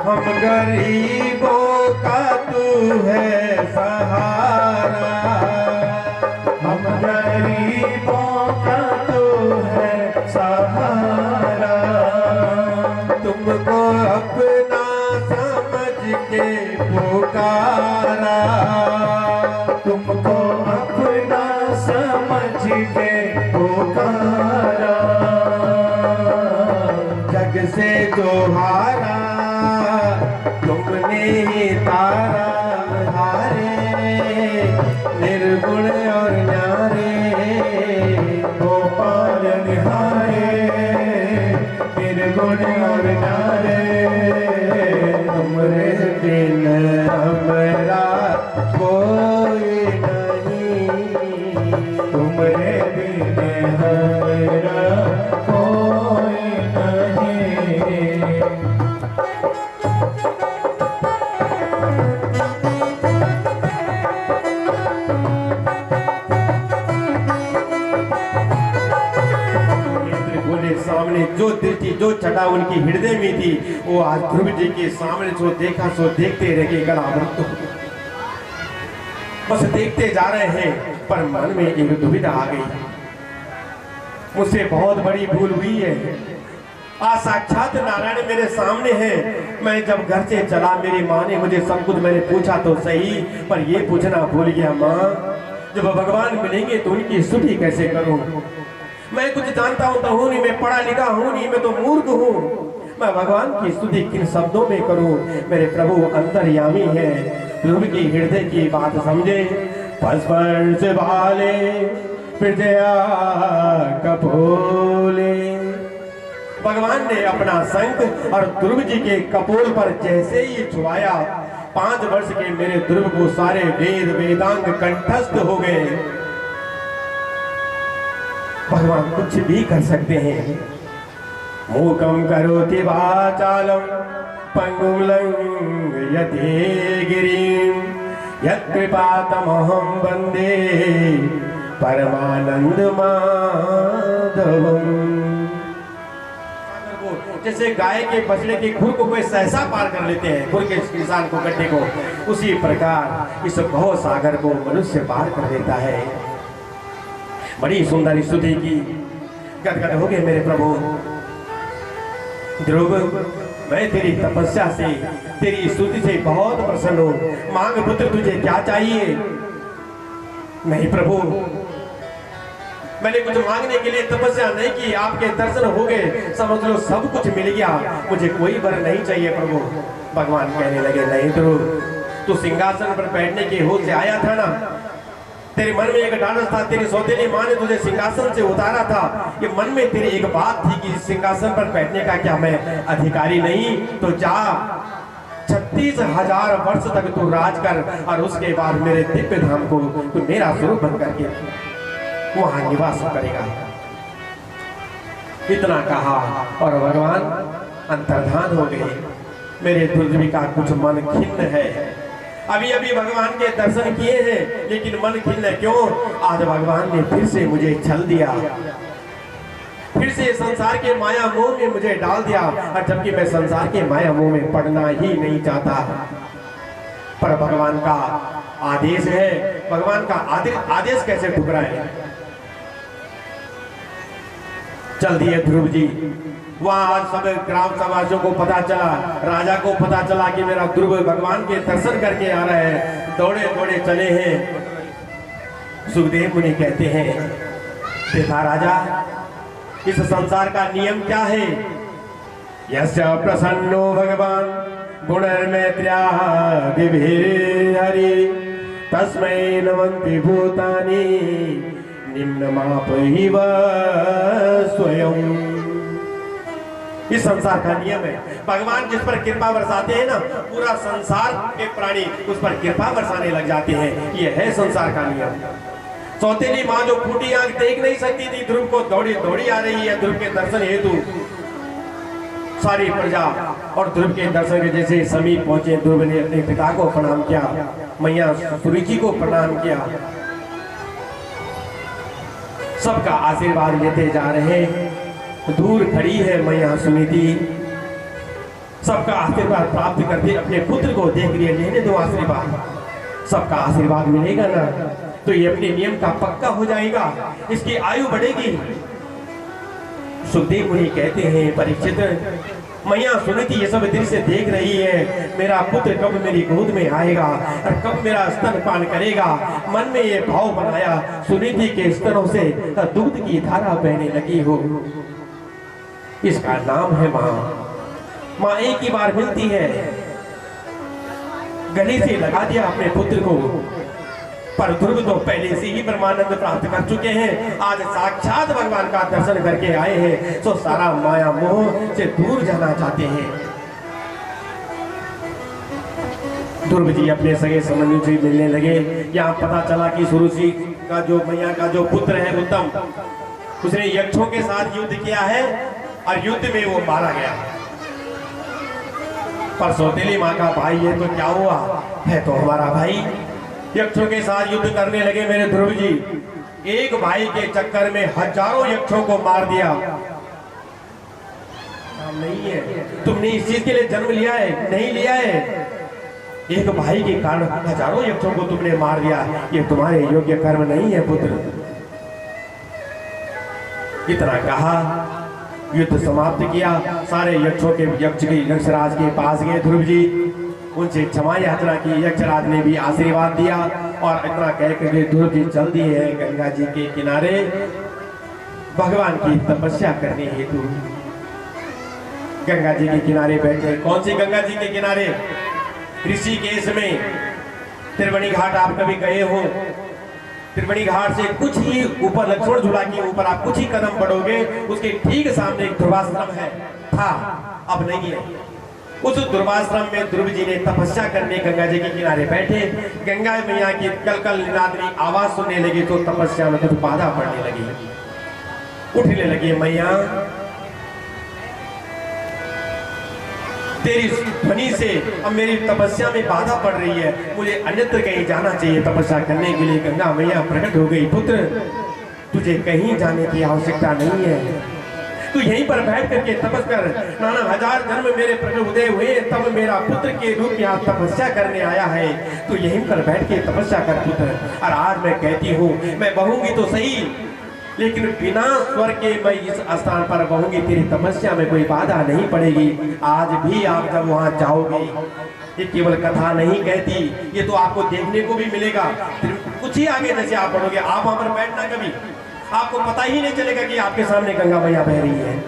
हम गरीबों का तू है सहारा, हम गरीबों का तू है सहारा। तुमको अपना समझ के पुकारा, तुमको अपना समझ के पुकारा। जग से जो हारा तुमने ही तारा हारे, निर्गुण और न्यारे। ओ पालनहारे निर्गुण और न्यारे, तुमरे बिन हमरा कोई नहीं, तुमरे बिन हमरा कोई नहीं। सामने जो दृष्टि, जो छटा उनकी हृदय में थी, वो आज ध्रुव जी के सामने जो देखा सो देखते रह गए। गला अमृत बस देखते जा रहे हैं, पर मन में एक दुविधा आ गई। मुझसे बहुत बड़ी भूल हुई है। आज साक्षात नारायण मेरे सामने है। मैं जब घर से चला, मेरी माँ ने मुझे सब कुछ मैंने पूछा तो सही, पर ये पूछना भूल गया, माँ जब भगवान मिलेंगे तो उनकी स्तुति कैसे करूं? मैं कुछ जानता हूं तो हूं नहीं, मैं पढ़ा लिखा हूं नहीं, मैं तो मूर्ख हूं। मैं भगवान की स्तुति किन शब्दों में करूं? मेरे प्रभु अंतर्यामी है, ध्रुव की हृदय की बात समझे। स्पर्श वाले प्रजया कपोले, भगवान ने अपना शंख और ध्रुव जी के कपोल पर जैसे ही छुआया, 5 वर्ष के मेरे ध्रुव को सारे वेद वेदांग कंठस्थ हो गए। भगवान कुछ भी कर सकते हैं। मूकम करोति वाचालम पंगुम लंघयते गिरिम यत्कृपातमहं वन्दे परमानंद माधवम। जैसे गाय के बछड़े के खुर को कोई सहसा पार कर लेते हैं, खुर के इंसान को, गड्ढे को, उसी प्रकार इस भव सागर को मनुष्य पार कर देता है। बड़ी सुंदर स्तुति की, गदगद हो गए मेरे प्रभु। ध्रुव, मैं तेरी तपस्या से, तेरी स्तुति से बहुत प्रसन्न हूं। मांग पुत्र, तुझे क्या चाहिए? नहीं प्रभु, मैंने कुछ मांगने के लिए तपस्या नहीं की, आपके दर्शन हो गए, समझ लो सब कुछ मिल गया, मुझे कोई वर नहीं चाहिए प्रभु। भगवान कहने लगे, नहीं ध्रुव, तू सिंहासन पर बैठने के होश से आया था ना, तेरे मन में एक डांस था, तेरी सौतेली माँ ने तुझे सिंहासन से उतारा था, ये मन में तेरी एक बात थी कि सिंहासन पर बैठने का क्या मैं अधिकारी नहीं? तो जा, 36,000 वर्ष तक तू राज कर और उसके बाद मेरे दिव्य धाम को तू मेरा स्वरूप बन करके वहां निवास करेगा। इतना कहा और भगवान अंतर्धान हो गए। मेरे ध्रुव का कुछ मन खिन्न है। अभी अभी भगवान के दर्शन किए हैं, लेकिन मन खिन्न क्यों? आज भगवान ने फिर से मुझे छल दिया, फिर से संसार के माया मोह में मुझे डाल दिया, और जबकि मैं संसार के माया मोह में पड़ना ही नहीं चाहता। पर भगवान का आदेश है, भगवान का आदेश कैसे ठुकराए? चल दिए ध्रुव जी। वहां आज सब ग्राम समाजों को पता चला, राजा को पता चला कि मेरा ध्रुव भगवान के दर्शन करके आ रहा है। दौड़े दौड़े चले हैं। सुखदेव मुनि कहते हैं, देखा राजा, इस संसार का नियम क्या है? यस्य प्रसन्नो भगवान गुणर्मैत्र्याः विभिर्हरि तस्मै नमन्ति भूतानि निम्नमापैव स्वयं। इस संसार का नियम है, भगवान जिस पर कृपा बरसाते हैं ना, पूरा संसार के प्राणी उस पर कृपा बरसाने लग जाते हैं। ये है संसार का नियम। सौतेली माँ जो फूटी आंख देख नहीं सकती थी, ध्रुव को दौड़ी दौड़ी आ रही है ध्रुव के दर्शन हेतु। सारी प्रजा और ध्रुव के दर्शन के जैसे समीप पहुंचे, ध्रुव ने अपने पिता को प्रणाम किया, मैया सुरुचि को प्रणाम किया, सबका आशीर्वाद लेते जा रहे। दूर खड़ी है मैया सुनीति, सबका आशीर्वाद प्राप्त करते अपने पुत्र को देख रही है। लेने दो आशीर्वाद, सबका आशीर्वाद मिलेगा ना तो ये अपने नियम का पक्का हो जाएगा, इसकी आयु बढ़ेगी। सुखदेव मुनि कहते हैं, परीक्षित, मैया सुनीति ये सब दृश्य देख रही है, मेरा पुत्र कब मेरी गोद में आएगा और कब मेरा स्तनपान करेगा। मन में ये भाव बनाया, सुनीति के स्तनों से दूध की धारा बहने लगी हो। इसका नाम है माँ। माँ एक ही बार मिलती है, गले से लगा दिया अपने पुत्र को। पर ध्रुव तो पहले से ही ब्रह्मानंद प्राप्त कर चुके हैं, आज साक्षात भगवान का दर्शन करके आए हैं, तो सारा माया मोह से दूर जाना चाहते हैं। ध्रुव जी अपने सगे संबंधी से मिलने लगे। यहाँ पता चला कि सुरुचि का जो मैया का जो पुत्र है उत्तम, उसने यक्षों के साथ युद्ध किया है और युद्ध में वो मारा गया। पर सौतेली माँ का भाई है तो क्या हुआ, है तो हमारा भाई। यक्षों के साथ युद्ध करने लगे मेरे ध्रुव जी। एक भाई के चक्कर में हजारों यक्षों को मार दिया। नहीं है, तुमने इस चीज के लिए जन्म लिया है? नहीं लिया है। एक भाई के कारण हजारों यक्षों को तुमने मार दिया, ये तुम्हारे योग्य कर्म नहीं है पुत्र। इतना कहा युद्ध समाप्त किया। सारे यक्षों के यक्षराज के पास गए ध्रुव जी, उनसे क्षमा याचना की। यक्षराज ने भी आशीर्वाद दिया और इतना कह करके ध्रुव जी चल दिए हैं गंगा जी के किनारे भगवान की तपस्या करने हेतु। गंगा जी के किनारे बैठे। कौन सी गंगा जी के किनारे? ऋषिकेश में त्रिवेणी घाट आप कभी गए हो? त्रिवेणी घाट से कुछ ही ऊपर लक्ष्मण झूला के ऊपर आप कुछ ही कदम बढ़ोगे, उसके ठीक सामने एक ध्रुवाश्रम है, था, अब नहीं है। उस ध्रुवाश्रम में ध्रुव जी ने तपस्या करने गंगा जी के किनारे बैठे। गंगा मैया की कलकल निनादनी आवाज सुनने लगी तो तपस्या में कुछ बाधा पड़ने लगी। उठने लगी, मैया तेरी ध्वनि से अब मेरी तपस्या में बाधा पड़ रही है, मुझे अन्यत्र कहीं जाना चाहिए तपस्या करने के लिए। गंगा मैया प्रकट हो गई, पुत्र तुझे कहीं जाने की आवश्यकता नहीं है, तू यहीं पर बैठ करके तपस कर। नाना हजार जन्म मेरे प्रभु उदय हुए, तब मेरा पुत्र के रूप में आज तपस्या करने आया है, तू यहीं पर बैठ के तपस्या कर पुत्र। और आज मैं कहती हूँ मैं बहूंगी तो सही, लेकिन बिना स्वर के मैं इस स्थान पर बहूंगी, तेरी तपस्या में कोई बाधा नहीं पड़ेगी। आज भी आप जब वहां जाओगे, ये केवल कथा नहीं कहती, ये तो आपको देखने को भी मिलेगा। कुछ ही आगे जैसे आप बढ़ोगे, आप वहां पर बैठना, कभी आपको पता ही नहीं चलेगा कि आपके सामने गंगा मैया बह रही है।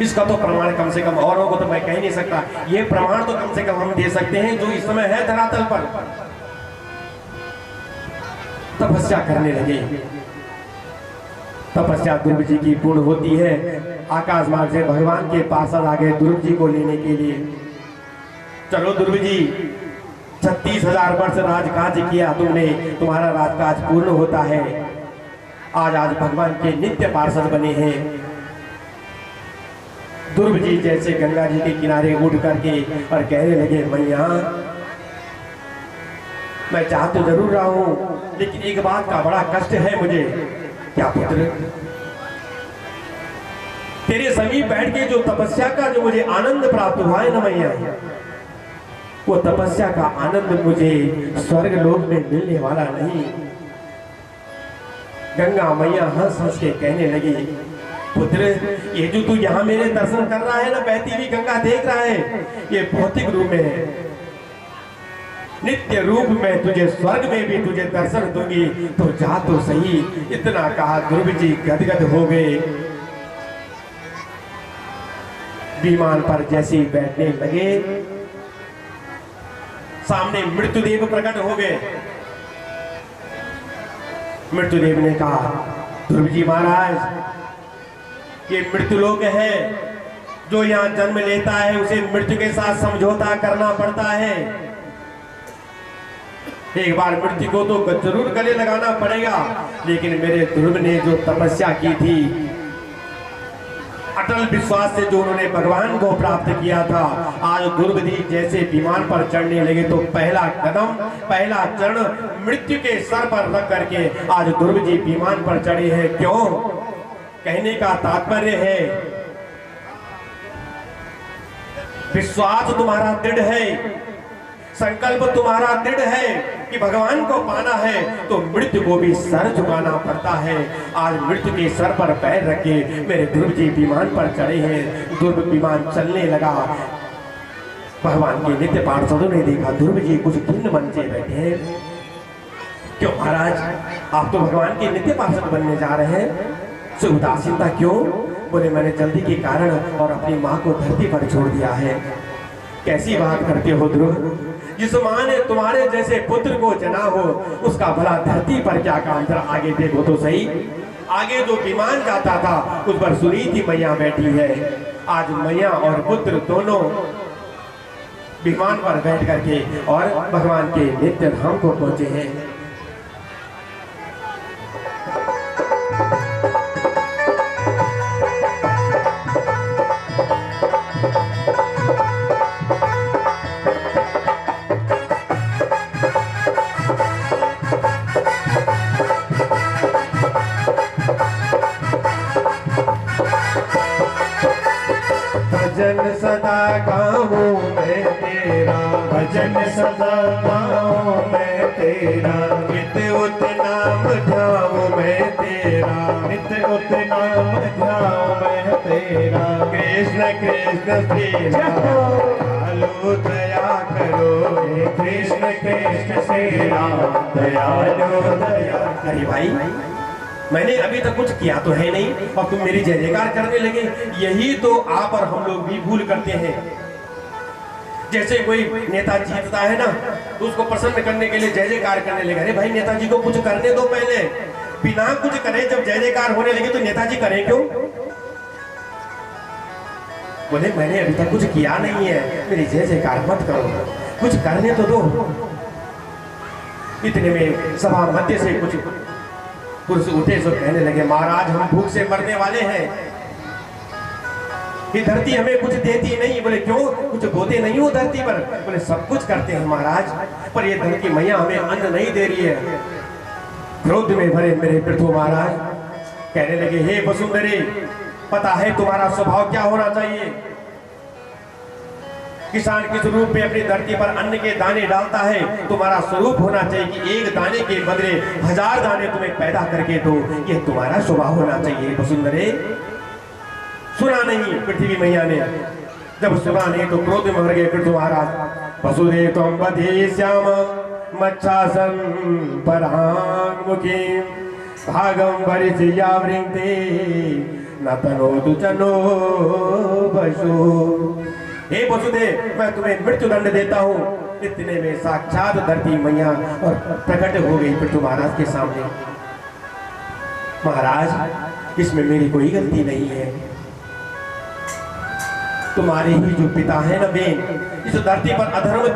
इसका तो प्रमाण कम से कम, औरों को तो मैं कह नहीं सकता, ये प्रमाण तो कम से कम हम दे सकते हैं जो इस समय है धरातल पर। तपस्या करने लगे। तपस्या ध्रुव जी की पूर्ण होती है। आकाश मार्ग से भगवान के पार्षद आ गए ध्रुव जी को लेने के लिए। चलो ध्रुव जी, 36,000 वर्ष राजकाज किया तुमने, तुम्हारा राजकाज पूर्ण होता है। आज भगवान के नित्य पार्षद बने हैं। ध्रुव जी जैसे गंगा जी के किनारे उठ करके और कहने लगे, मैया मैं चाह तो जरूर रहा हूं, लेकिन एक बात का बड़ा कष्ट है मुझे। क्या पुत्र? तेरे समीप बैठ के जो तपस्या का जो मुझे आनंद प्राप्त हुआ है ना मैया, वो तपस्या का आनंद मुझे स्वर्ग लोक में मिलने वाला नहीं। गंगा मैया हंस हंस के कहने लगी, पुत्र ये जो तू यहाँ मेरे दर्शन कर रहा है ना, बहती हुई गंगा देख रहा है, ये भौतिक रूप में है। नित्य रूप में तुझे स्वर्ग में भी तुझे दर्शन दूंगी, तो जा तो सही। इतना कहा ध्रुव जी गदगद हो गए। विमान पर जैसे ही बैठने लगे, सामने मृत्युदेव प्रकट हो गए। मृत्युदेव ने कहा, ध्रुव जी महाराज, ये मृत्युलोक है, जो यहाँ जन्म लेता है उसे मृत्यु के साथ समझौता करना पड़ता है। एक बार मृत्यु को तो जरूर गले लगाना पड़ेगा, लेकिन मेरे ध्रुव ने जो तपस्या की थी, अटल विश्वास से जो उन्होंने भगवान को प्राप्त किया था, आज ध्रुव जी जैसे विमान पर चढ़ने लगे तो पहला कदम, पहला चरण मृत्यु के सर पर रख करके आज ध्रुव जी विमान पर चढ़े हैं। क्यों? कहने का तात्पर्य है, विश्वास तुम्हारा दृढ़ है, संकल्प तुम्हारा दृढ़ है कि भगवान को पाना है, तो मृत्यु को भी सर झुकाना पड़ता है। आज मृत्यु के सर पर पैर रखे मेरे ध्रुव जी विमान पर चढ़े हैं। ध्रुव विमान चलने लगा। भगवान के नित्य पार्षदों ने देखा ध्रुव जी कुछ खिन्न मन से बैठे हैं। क्यों महाराज, आप तो भगवान के नित्य पार्षद बनने जा रहे हैं, सो उदासीनता क्यों? बोले, मैंने जल्दी के कारण और अपनी माँ को धरती पर छोड़ दिया है। कैसी बात करते हो ध्रुव? जिस माँ ने तुम्हारे जैसे पुत्र को जना हो, उसका भला धरती पर क्या काम? जरा आगे देखो तो सही। आगे जो विमान जाता था उस पर सुनीति मैया बैठी है। आज मैया और पुत्र दोनों विमान पर बैठ करके और भगवान के नित्य धाम को पहुंचे हैं। भजन सदा गाऊं मैं तेरा, भजन सदा गाऊं मैं तेरा, नित्य उत नाम ध्याऊं मैं तेरा, नित्य उत नाम कृष्ण श्री राम दयालु दया करो। हे कृष्ण कृष्ण श्री राम दयालु दया। अरे भाई, मैंने अभी तक कुछ किया तो है नहीं और तुम मेरी जय जयकार करने लगे। यही तो आप और हम लोग भी भूल करते हैं। जैसे कोई नेता जीतता है ना, तो उसको प्रसन्न करने के लिए जय जयकार करने लगे। अरे भाई, नेताजी को कुछ करने दो पहले। बिना कुछ करे जब जय जयकार होने लगे तो नेताजी करें क्यों? बोले मैंने अभी तक कुछ किया नहीं है, मेरी जय जयकार मत करो, कुछ करने तो दो। इतने में सभा मध्य से कुछ पुरुष उठे जो कहने लगे, महाराज हम भूख से मरने वाले हैं, ये धरती हमें कुछ देती नहीं। बोले क्यों, कुछ बोते नहीं हो धरती पर? बोले सब कुछ करते हैं महाराज, पर ये धरती मैया हमें अन्न नहीं दे रही है। क्रोध में भरे मेरे पृथु महाराज कहने लगे, हे वसुंधरे, पता है तुम्हारा स्वभाव क्या होना चाहिए? किसान किस रूप में अपनी धरती पर अन्न के दाने डालता है, तुम्हारा स्वरूप होना चाहिए कि एक दाने के बदले 1000 दाने तुम्हें पैदा करके दो। ये तुम्हारा स्वभाव होना चाहिए वसुंधरे। सुना नहीं पृथ्वी मैया ने। जब सुना नहीं तो क्रोध में भर गए पृथ्वी महाराज। वसुदेव त्वं वधेष्याम मच्छासन पराङ्मुखी भागम वरिष्या वृंते न तनोतु चनो वसु। हे वसुदेव, मैं तुम्हें मृत्यु दंड देता हूँ। इतने में साक्षात धरती मैया और प्रकट हो गई पृथ्वी महाराज के सामने। महाराज, इसमें मेरी कोई गलती नहीं है। तुम्हारे ही जो पिता है ना बेन, इस धरती पर अधर्म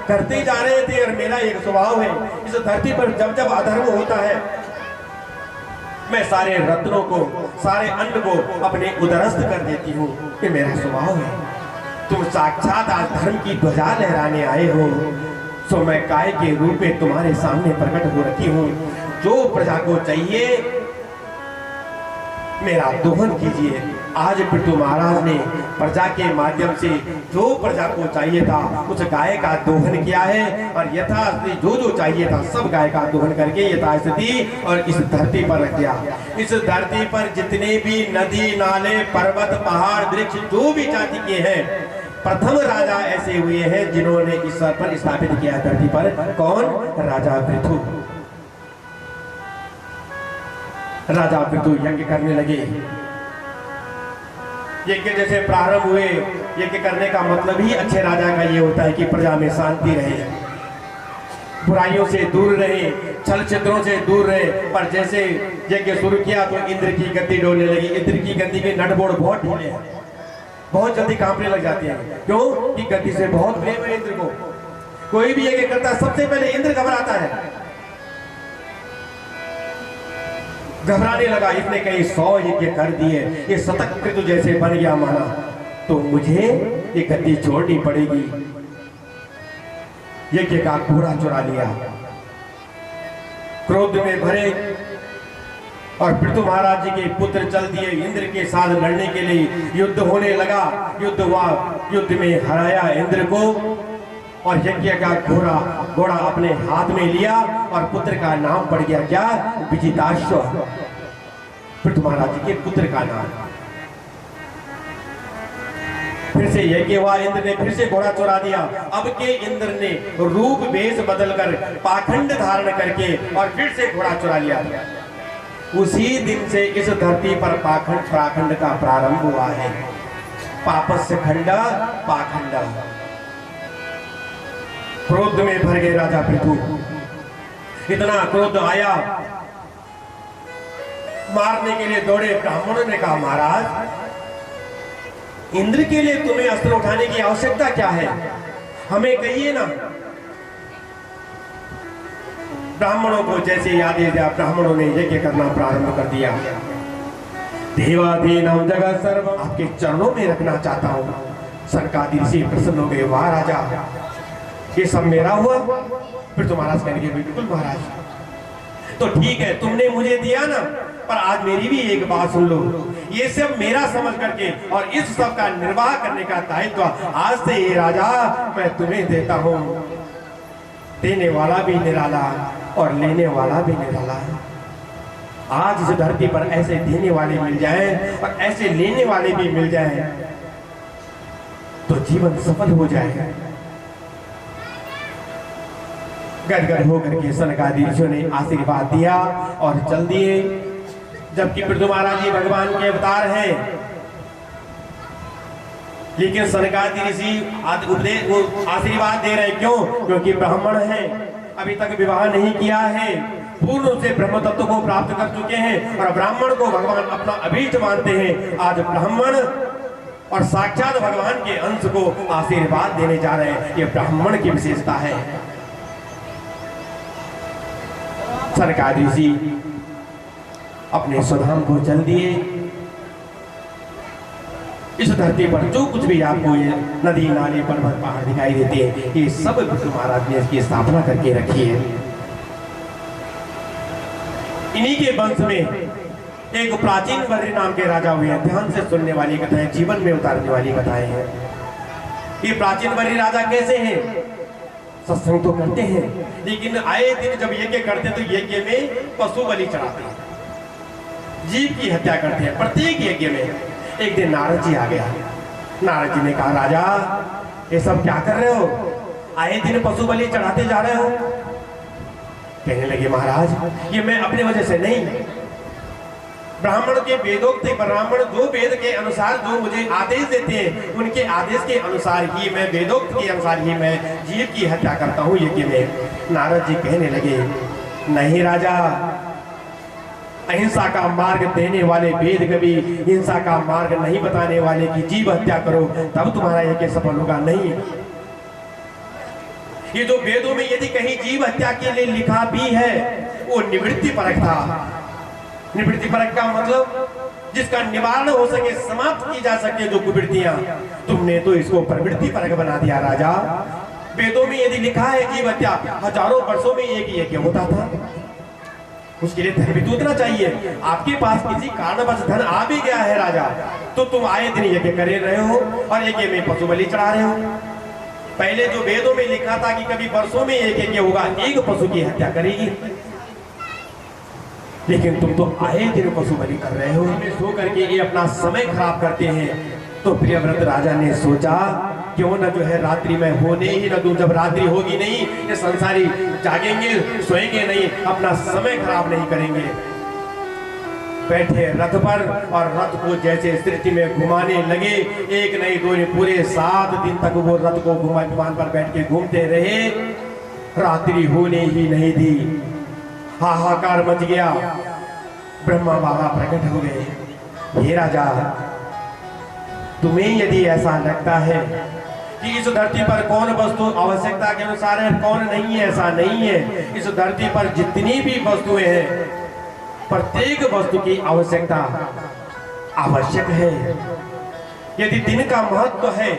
करते जा रहे थे और मेरा एक स्वभाव है, इस धरती पर जब जब अधर्म होता है मैं सारे रत्नों को, सारे अन्न को अपने उदरस्त कर देती हूँ। ये मेरा स्वभाव है। तुम साक्षात आज धर्म की ध्वजा लहराने आए हो, सो मैं काय के रूप में तुम्हारे सामने प्रकट हो रखी हूँ। जो प्रजा को चाहिए मेरा दोहन कीजिए। आज पृथु महाराज ने प्रजा के माध्यम से जो प्रजा को चाहिए था उस गाय का दोहन किया है और यथास्थिति जो जो चाहिए था सब गाय का दोहन करके यथास्थिति और इस धरती पर रख दिया। इस धरती पर जितने भी नदी नाले पर्वत पहाड़ वृक्ष जो भी जाति के हैं, प्रथम राजा ऐसे हुए हैं जिन्होंने इस स्तर पर स्थापित किया धरती पर। कौन? राजा पृथु। राजा पृथु यज्ञ करने लगे। यज्ञ जैसे प्रारंभ हुए, यज्ञ करने का मतलब ही अच्छे राजा का ये होता है कि प्रजा में शांति रहे, बुराइयों से दूर रहे, छल छिद्रों से दूर रहे। पर जैसे यज्ञ शुरू किया तो इंद्र की गद्दी डोलने लगी। इंद्र की गद्दी के नटबोड़ बहुत ढीले हैं, बहुत जल्दी कांपने लग जाते हैं। क्यों? कि गद्दी से बहुत प्रेम है इंद्र को। कोई भी यज्ञ करता है सबसे पहले इंद्र घबराता है। घबराने लगा। इसने कई 100 यज्ञ कर दिए, ये शतकृतु जैसे बन गया माना, तो मुझे ये गद्दी छोड़नी पड़ेगी। यज्ञ का घोड़ा चुरा लिया। क्रोध में भरे और पृथु महाराज जी के पुत्र चल दिए इंद्र के साथ लड़ने के लिए। युद्ध होने लगा। युद्ध हुआ, युद्ध में हराया इंद्र को और यज्ञ का घोड़ा अपने हाथ में लिया और पुत्र का नाम पड़ गया क्या? विजिताश्व। पृथु महाराज जी के पुत्र का नाम। फिर से यज्ञ हुआ, इंद्र ने फिर से घोड़ा चुरा दिया। अब के इंद्र ने रूप वेश बदलकर पाखंड धारण करके और फिर से घोड़ा चुरा लिया। उसी दिन से इस धरती पर पाखंड का प्रारंभ हुआ है। पापस्य खंड पाखंड। क्रोध में भर गए राजा पृथु। इतना क्रोध आया, मारने के लिए दौड़े। ब्राह्मणों ने कहा, महाराज इंद्र के लिए तुम्हें अस्त्र उठाने की आवश्यकता क्या है, हमें कहिए ना। ब्राह्मणों को जैसे याद दिया, ब्राह्मणों ने यज्ञ करना प्रारंभ कर दिया। देवाधीनम जगत सर्व, आपके चरणों में रखना चाहता हूं। सनकादि ऋषि प्रसन्न हो गए। वाह राजा, ये सब मेरा हुआ? फिर तो महाराज कहेंगे, बिल्कुल महाराज, तो ठीक है, तुमने मुझे दिया ना, पर आज मेरी भी एक बात सुन लो। ये सब मेरा समझ करके और इस सब का निर्वाह करने का दायित्व आज से ये राजा मैं तुम्हें देता हूं। देने वाला भी निराला और लेने वाला भी निराला। आज इस धरती पर ऐसे देने वाले मिल जाएं और ऐसे लेने वाले भी मिल जाएं, तो जीवन सफल हो जाएगा। गदगद होकर के सनकादिक ऋषियों ने आशीर्वाद दिया और चल दिए। जबकि पृथु महाराज जी भगवान के अवतार हैं, लेकिन सनकादिक ऋषि आशीर्वाद दे रहे क्यों? क्योंकि ब्राह्मण हैं, अभी तक विवाह नहीं किया है, पूर्ण रूप से ब्रह्म तत्व को प्राप्त कर चुके हैं और ब्राह्मण को भगवान अपना अभीष्ट मानते हैं। आज ब्राह्मण और साक्षात भगवान के अंश को आशीर्वाद देने जा रहे हैं। ये ब्राह्मण की विशेषता है। सनकादिक ऋषि अपने स्वधाम को चल दिए। इस धरती पर जो कुछ भी आपको ये नदी नाले पर्वत पहाड़ दिखाई देते हैं, ये सब विष्णु महाराज ने इसकी स्थापना करके रखी है। इन्हीं के वंश में एक प्राचीन वर्य नाम के राजा हुए हैं। ध्यान से सुनने वाली कथाएं, जीवन में उतारने वाली कथाएं हैं। ये प्राचीन वर्य राजा कैसे हैं? सत्संग तो करते हैं, लेकिन आए दिन जब यज्ञ करते तो यज्ञ में पशु बलि चढ़ाते हैं, जीव की हत्या करते हैं प्रत्येक यज्ञ में। एक दिन नारद जी आ गया। नारद जी ने कहा, राजा ये सब क्या कर रहे हो? आए दिन पशु बलि चढ़ाते जा रहे हो। कहने लगे, महाराज ये मैं अपने वजह से नहीं, ब्राह्मण के वेदोक्त ब्राह्मण जो वेद के अनुसार जो मुझे आदेश देते हैं, उनके आदेश के अनुसार ही मैं, वेदोक्त के अनुसार ही मैं जीव की हत्या करता हूँ यज्ञ में। नारद जी कहने लगे, नहीं राजा, अहिंसा का मार्ग देने वाले वेद कभी हिंसा का मार्ग नहीं बताने वाले की जीव हत्या करो तब तुम्हारा यज्ञ सफल होगा। नहीं, ये जो वेदों में यदि कहीं जीव हत्या के लिए लिखा भी है वो निवृत्ति परक था। निवृत्ति परक का मतलब जिसका निवारण हो सके, समाप्त की जा सके जो कुवृत्तियां, तुमने तो इसको प्रवृत्ति परक बना दिया राजा। वेदों में यदि लिखा है जीव हत्या, हजारों वर्षों में एक ही यज्ञ होता था, उसके लिए धन भी तो उतना चाहिए। आपके पास किसी कारणवश धन आ भी गया है राजा, तो तुम आए दिन यज्ञ कर रहे हो और यज्ञ में पशु बलि चढ़ा रहे हो। पहले जो वेदों में लिखा था कि कभी वर्षों में एक यज्ञ होगा, एक पशु की हत्या करेगी, लेकिन तुम तो आए दिन पशु बलि कर रहे हो। सो करके ये अपना समय खराब करते हैं। तो प्रियव्रत राजा ने सोचा क्यों न जो है रात्रि में होने ही न दूं। जब रात्रि होगी नहीं, ये संसारी जागेंगे, सोएंगे नहीं, अपना समय खराब नहीं करेंगे। बैठे रथ पर और रथ को जैसे सृष्टि में घुमाने लगे, एक नहीं दो नहीं पूरे 7 दिन तक वो रथ को विमान पर बैठ के घूमते रहे। रात्रि होने ही नहीं दी, हाहाकार मच गया। ब्रह्मा बाबा प्रकट हो गए, हे राजा, तुम्हें यदि ऐसा लगता है कि इस धरती पर कौन वस्तु आवश्यकता के अनुसार है, कौन नहीं है, ऐसा नहीं है। इस धरती पर जितनी भी वस्तुएं हैं, प्रत्येक वस्तु की आवश्यकता आवश्यक है। यदि दिन का महत्व है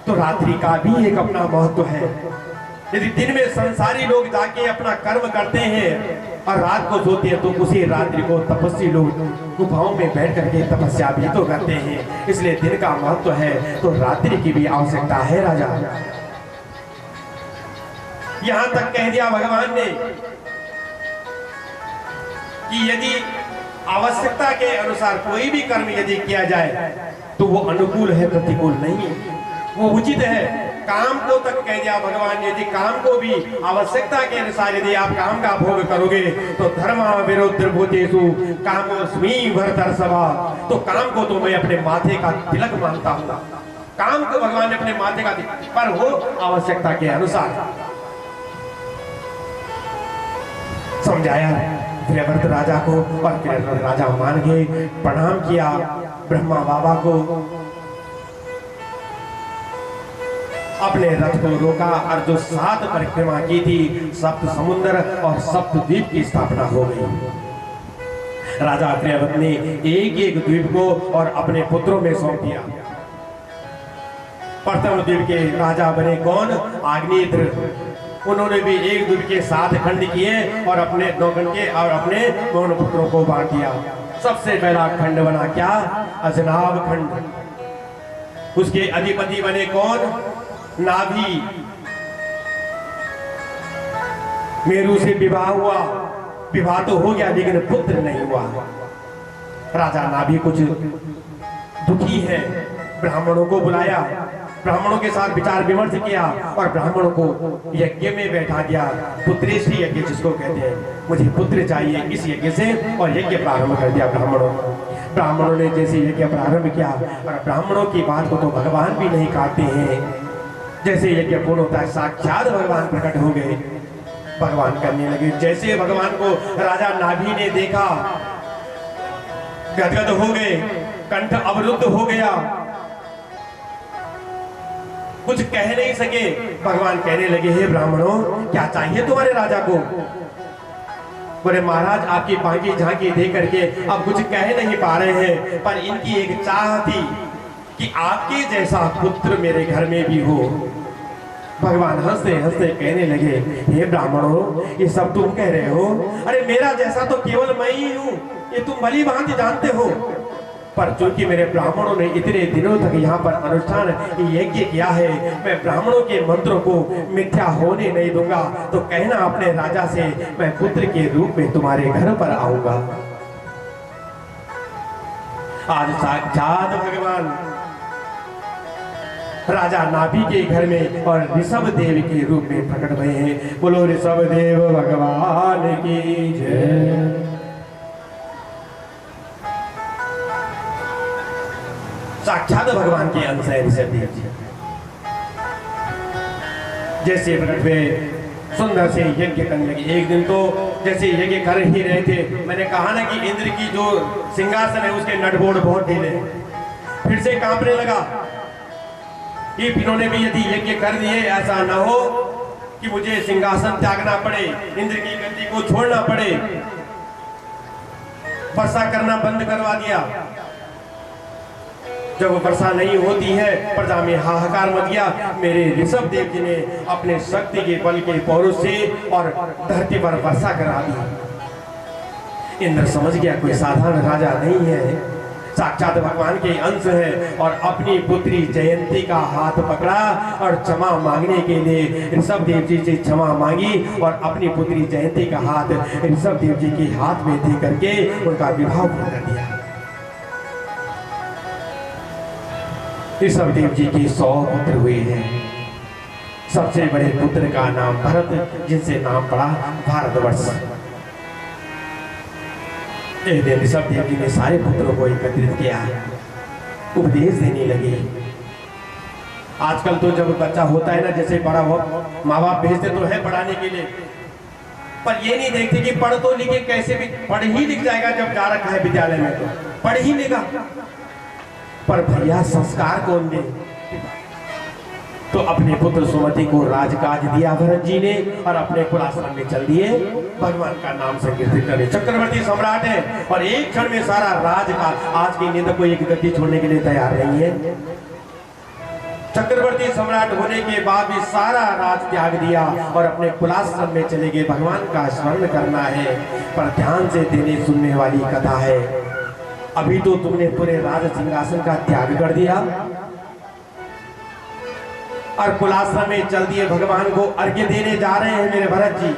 तो रात्रि का भी एक अपना महत्व है। यदि दिन में संसारी लोग जाके अपना कर्म करते हैं और रात को सोते हैं, तो उसी रात्रि को तपस्वी लोग गुफाओं में बैठ करके तपस्या भी तो करते हैं। इसलिए दिन का महत्व है तो रात्रि की भी आवश्यकता है राजा। यहां तक कह दिया भगवान ने कि यदि आवश्यकता के अनुसार कोई भी कर्म यदि किया जाए तो वो अनुकूल है, प्रतिकूल नहीं, वो उचित है। काम को तक कह दिया भगवान ने, यदि काम को भी आवश्यकता के अनुसार यदि आप काम का भोग करोगे तो धर्म विरुद्ध भूतेषु कामोऽस्मि भरतर्षभ। तो काम को तो मैं अपने माथे का तिलक मानता हूँ। काम को भगवान ने अपने माथे का तिलक, पर हो आवश्यकता के अनुसार। समझाया प्रियव्रत राजा को और प्रियव्रत राजा मान गए, प्रणाम किया ब्रह्मा बाबा को, अपने रथ को रोका और जो 7 परिक्रमा की थी, 7 समुद्र और 7 द्वीप की स्थापना हो गई। राजा प्रियव्रत ने एक एक द्वीप को और अपने पुत्रों में सौंप दिया। प्रथम द्वीप के राजा बने कौन? अग्निद्र। उन्होंने भी एक द्वीप के 7 खंड किए और अपने 2 खंड के और अपने दोनों पुत्रों को बांट दिया। सबसे पहला खंड बना क्या? अजनाभ खंड। उसके अधिपति बने कौन? नाभि। मेरू से विवाह हुआ, विवाह तो हो गया लेकिन पुत्र नहीं हुआ। राजा नाभि कुछ दुखी है, ब्राह्मणों को बुलाया, ब्राह्मणों के साथ विचार विमर्श किया और ब्राह्मणों को यज्ञ में बैठा दिया। पुत्रेष्टि यज्ञ जिसको कहते हैं, मुझे पुत्र चाहिए इस यज्ञ से, और यज्ञ प्रारंभ कर दिया ब्राह्मणों ने जैसे यज्ञ प्रारंभ किया, और ब्राह्मणों की बात को तो भगवान भी नहीं काटते हैं। जैसे यज्ञ पूर्ण होता है, साक्षात भगवान प्रकट हो गए, भगवान करने लगे। जैसे भगवान को राजा नाभि ने देखा, गदगद हो गए, कंठ अवरुद्ध हो गया, कुछ कह नहीं सके। भगवान कहने लगे, हे ब्राह्मणों, क्या चाहिए तुम्हारे राजा को? बोले, महाराज आपकी बाकी झांकी देख करके अब कुछ कह नहीं पा रहे हैं, पर इनकी एक चाह थी कि आपके जैसा पुत्र मेरे घर में भी हो। भगवान हंसते हंसते कहने लगे, हे ब्राह्मणों, ये सब तुम कह रहे हो? अरे मेरा जैसा तो केवल मैं ही हूँ, ये तुम भली भांति जानते हो। पर चूंकि मेरे ब्राह्मणों ने इतने दिनों तक यहाँ पर अनुष्ठान यज्ञ किया है, मैं ब्राह्मणों के मंत्रों को मिथ्या होने नहीं दूंगा। तो कहना अपने राजा से, मैं पुत्र के रूप में तुम्हारे घर पर आऊंगा। आज साक्षात भगवान राजा नाभि के घर में और ऋषभ देव के रूप में प्रकट हुए हैं। बोलो ऋषभ देव भगवान की जय। साक्षात भगवान के अंश है ऋषभ देव जी। जैसे प्रकट हुए, सुंदर से यज्ञ करने लगे। एक दिन तो जैसे यज्ञ कर ही रहे थे, मैंने कहा ना कि इंद्र की जो सिंहासन है उसके नटबोर्ड बहुत ढीले, फिर से कांपने लगा कि इन्होंने भी यदि यज्ञ कर दिए, ऐसा न हो कि मुझे सिंहासन त्यागना पड़े, इंद्र की गद्दी को छोड़ना पड़े। वर्षा करना बंद करवा दिया। जब वर्षा नहीं होती है, प्रजा में हाहाकार मच गया। मेरे ऋषभ देव जी ने अपने शक्ति के बल के पौरुष से और धरती पर वर्षा करा दी। इंद्र समझ गया कोई साधारण राजा नहीं है, साक्षात भगवान के अंश है, और अपनी पुत्री जयंती का हाथ पकड़ा और क्षमा मांगने के लिए ऋषभ देव जी से क्षमा मांगी, और अपनी पुत्री जयंती का हाथ ऋषभ देव जी के हाथ में दे करके उनका विवाह कर दिया। ऋषभ देव जी के 100 पुत्र हुए हैं। सबसे बड़े पुत्र का नाम भरत, जिनसे नाम पड़ा भारतवर्ष। एक दिन ऋषभ देव जी ने सारे पुत्रों को एकत्रित किया, उपदेश देने लगे। आजकल तो जब बच्चा होता है ना, जैसे बड़ा हो, माँ बाप भेजते तो है पढ़ाने के लिए, पर ये नहीं देखते कि पढ़ तो लिखे कैसे, भी पढ़ ही लिख जाएगा। जब जा रखा है विद्यालय में तो पढ़ ही लेगा, पर भैया संस्कार कौन दे? तो अपने पुत्र सुमति को राजकाज दिया भरत जी ने, और अपने कुलाश्रम में चल दिए भगवान का नाम संकीर्तन करने। चक्रवर्ती सम्राट है और एक क्षण में सारा राजकाज, आज की नींद को एक गद्दी छोड़ने के लिए तैयार नहीं है। चक्रवर्ती सम्राट होने के बाद भी सारा राज त्याग दिया और अपने कुलाश्रम में चले गए। भगवान का स्मरण करना है, पर ध्यान से देने सुनने वाली कथा है। अभी तो तुमने पूरे राज सिंहासन का त्याग कर दिया और कुलाश्रम में चल दिए। भगवान को अर्घ्य देने जा रहे हैं मेरे भरत जी।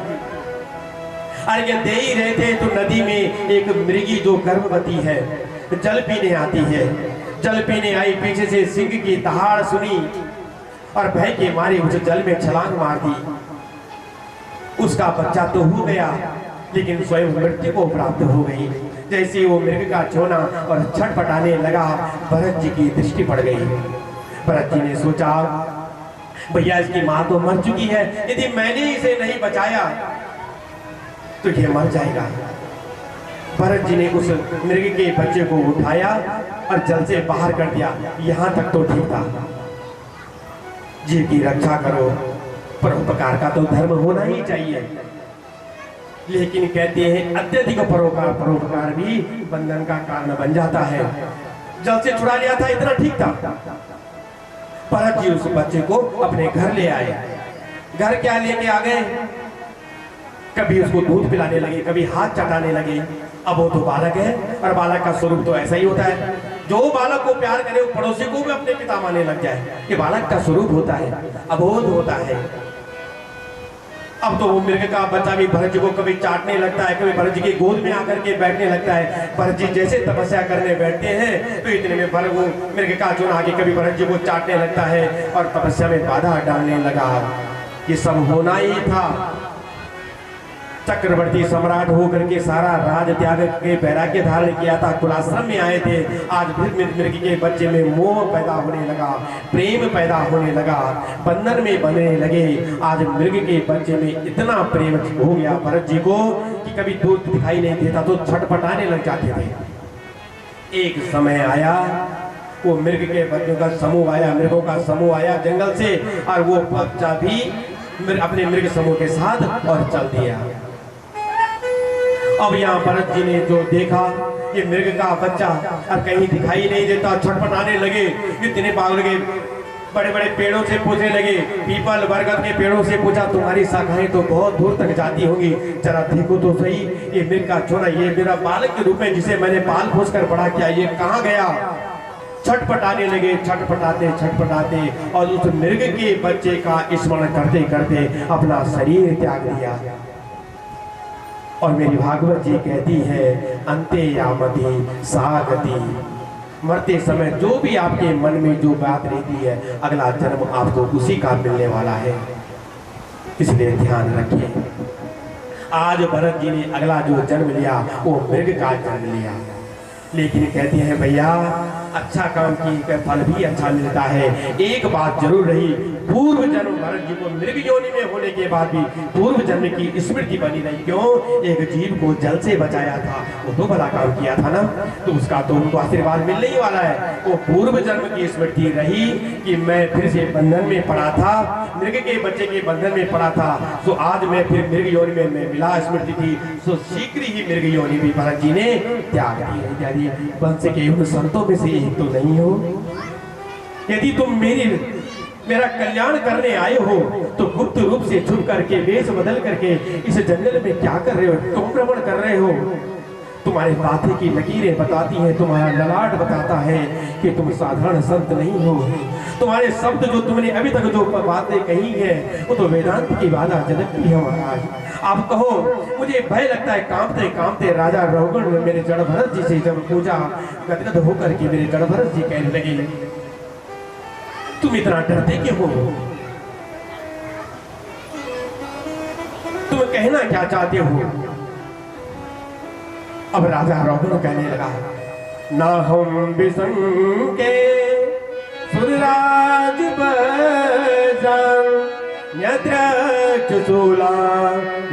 अर्घ्य दे ही रहे थे तो नदी में एक मृगी जो गर्भवती है जल पीने आती है। जल पीने आई, पीछे से सिंह की दहाड़ सुनी और भय के मारे उस जल में छलांग मार दी। उसका बच्चा तो हो गया, लेकिन स्वयं मृत्यु को प्राप्त हो गई। जैसे वो मृग का चोना और छटपटाने लगा, भरत जी की दृष्टि पड़ गई। भरत जी ने सोचा, भैया इसकी माँ तो मर चुकी है, यदि मैंने इसे नहीं बचाया तो ये मर जाएगा। भरत जी ने उस मृग के बच्चे को उठाया और जल से बाहर कर दिया। यहाँ तक तो ठीक था, जीव की रक्षा करो, परोपकार का तो धर्म होना ही चाहिए। लेकिन कहते हैं अत्यधिक परोपकार भी बंधन का कारण बन जाता है। जल से छुड़ा लिया था, इतना ठीक था। भरत जी उस बच्चे को अपने घर ले आए। घर क्या लेके आ गए, कभी उसको दूध पिलाने लगे, कभी हाथ चटाने लगे। अब वो तो बालक है और बालक का स्वरूप तो ऐसा ही होता है, जो बालक को प्यार करे वो पड़ोसी को भी अपने पिता मानने लग जाए। ये बालक का स्वरूप होता है, अबोध होता है। अब तो वो मृग का बच्चा भी भरत जी को कभी चाटने लगता है, कभी भरत जी की गोद में आकर के बैठने लगता है। भरत जी जैसे तपस्या करने बैठते हैं तो इतने में भरत वो मृग का चुन आके कभी भरत जी को चाटने लगता है और तपस्या में बाधा डालने लगा। ये सब होना ही था। चक्रवर्ती सम्राट होकर के सारा राज त्याग के वैराग्य धारण किया था, कुलाश्रम में आए थे। आज फिर मृग के बच्चे में मोह पैदा होने लगा, प्रेम पैदा होने लगा, बंधन में बंधने लगे। आज मृग के बच्चे में इतना प्रेम हो गया भरत जी को कि कभी दूध दिखाई नहीं देता तो छटपटाने लग जाते थे। एक समय आया, वो मृग के बच्चों का समूह आया, मृगों का समूह आया जंगल से, और वो बच्चा भी अपने मृग समूह के साथ और चल दिया। अब यहाँ भरत जी ने जो देखा, ये मृग का बच्चा अब कहीं दिखाई नहीं देता, छटपटाने लगे। इतने भाग लगे, बड़े बड़े पेड़ों से पूछने लगे, पीपल बरगद के पेड़ों से पूछा, तुम्हारी शाखाएं तो बहुत दूर तक जाती होंगी, जरा देखो तो सही, ये मृग का छोरा, ये मेरा बालक के रूप में जिसे मैंने पाल पोस कर बड़ा किया, ये कहाँ गया। छटपटाने लगे, छटपटाते छटपटाते और उस मृग के बच्चे का स्मरण करते करते अपना शरीर त्याग दिया। और मेरी भागवत जी कहती है, अंते यामति सागति, मरते समय जो भी आपके मन में जो बात रहती है, अगला जन्म आपको उसी का मिलने वाला है, इसलिए ध्यान रखिए। आज भरत जी ने अगला जो जन्म लिया वो मृग का जन्म लिया, लेकिन कहते हैं भैया अच्छा काम की फल भी अच्छा मिलता है। एक बात जरूर रही, पूर्व जन्म भरत जी को मृग योनि में होने के बाद भी पूर्व जन्म की स्मृति बनी रही। क्यों? एक जीव को जल से बचाया था, वो तो भला काम किया था ना, तो उसका तो उनको आशीर्वाद मिलने ही वाला है। वो पूर्व जन्म की स्मृति रही कि मैं फिर से बंधन में पड़ा था, मृग के बच्चे के बंधन में पड़ा था, तो आज मैं फिर मृग योनि में मैं मिला स्मृति थी, तो शीघ्र ही मृग योनि भी भरत जी ने त्याग दी। वंश के उन संतों में से एक तो नहीं हो। यदि तुम मेरा कल्याण करने आए हो तो गुप्त रूप से छुप करके वेश बदल करके इस जंगल में क्या कर रहे हो? तुम भ्रमण कर रहे हो। तुम्हारे माथे की लकीरें बताती हैं, तुम्हारा ललाट बताता है कि तुम साधारण संत नहीं हो। तुम्हारे शब्द जो तुमने अभी तक जो बातें कही है वो तो वेदांत की बाधा जनक की है महाराज। आप कहो मुझे भय लगता है, कांपते कांपते राजा रघुगण मेरे जड़ भरत जी से जब पूजा गदगद होकर के मेरे जड़ भरत जी कहने लगे, तुम इतना डरते क्यों हो? तुम कहना क्या चाहते हो? अब राजा रघुगण कहने लगा, ना हम बिसंके सुरराज बजान यद्रक्षशूला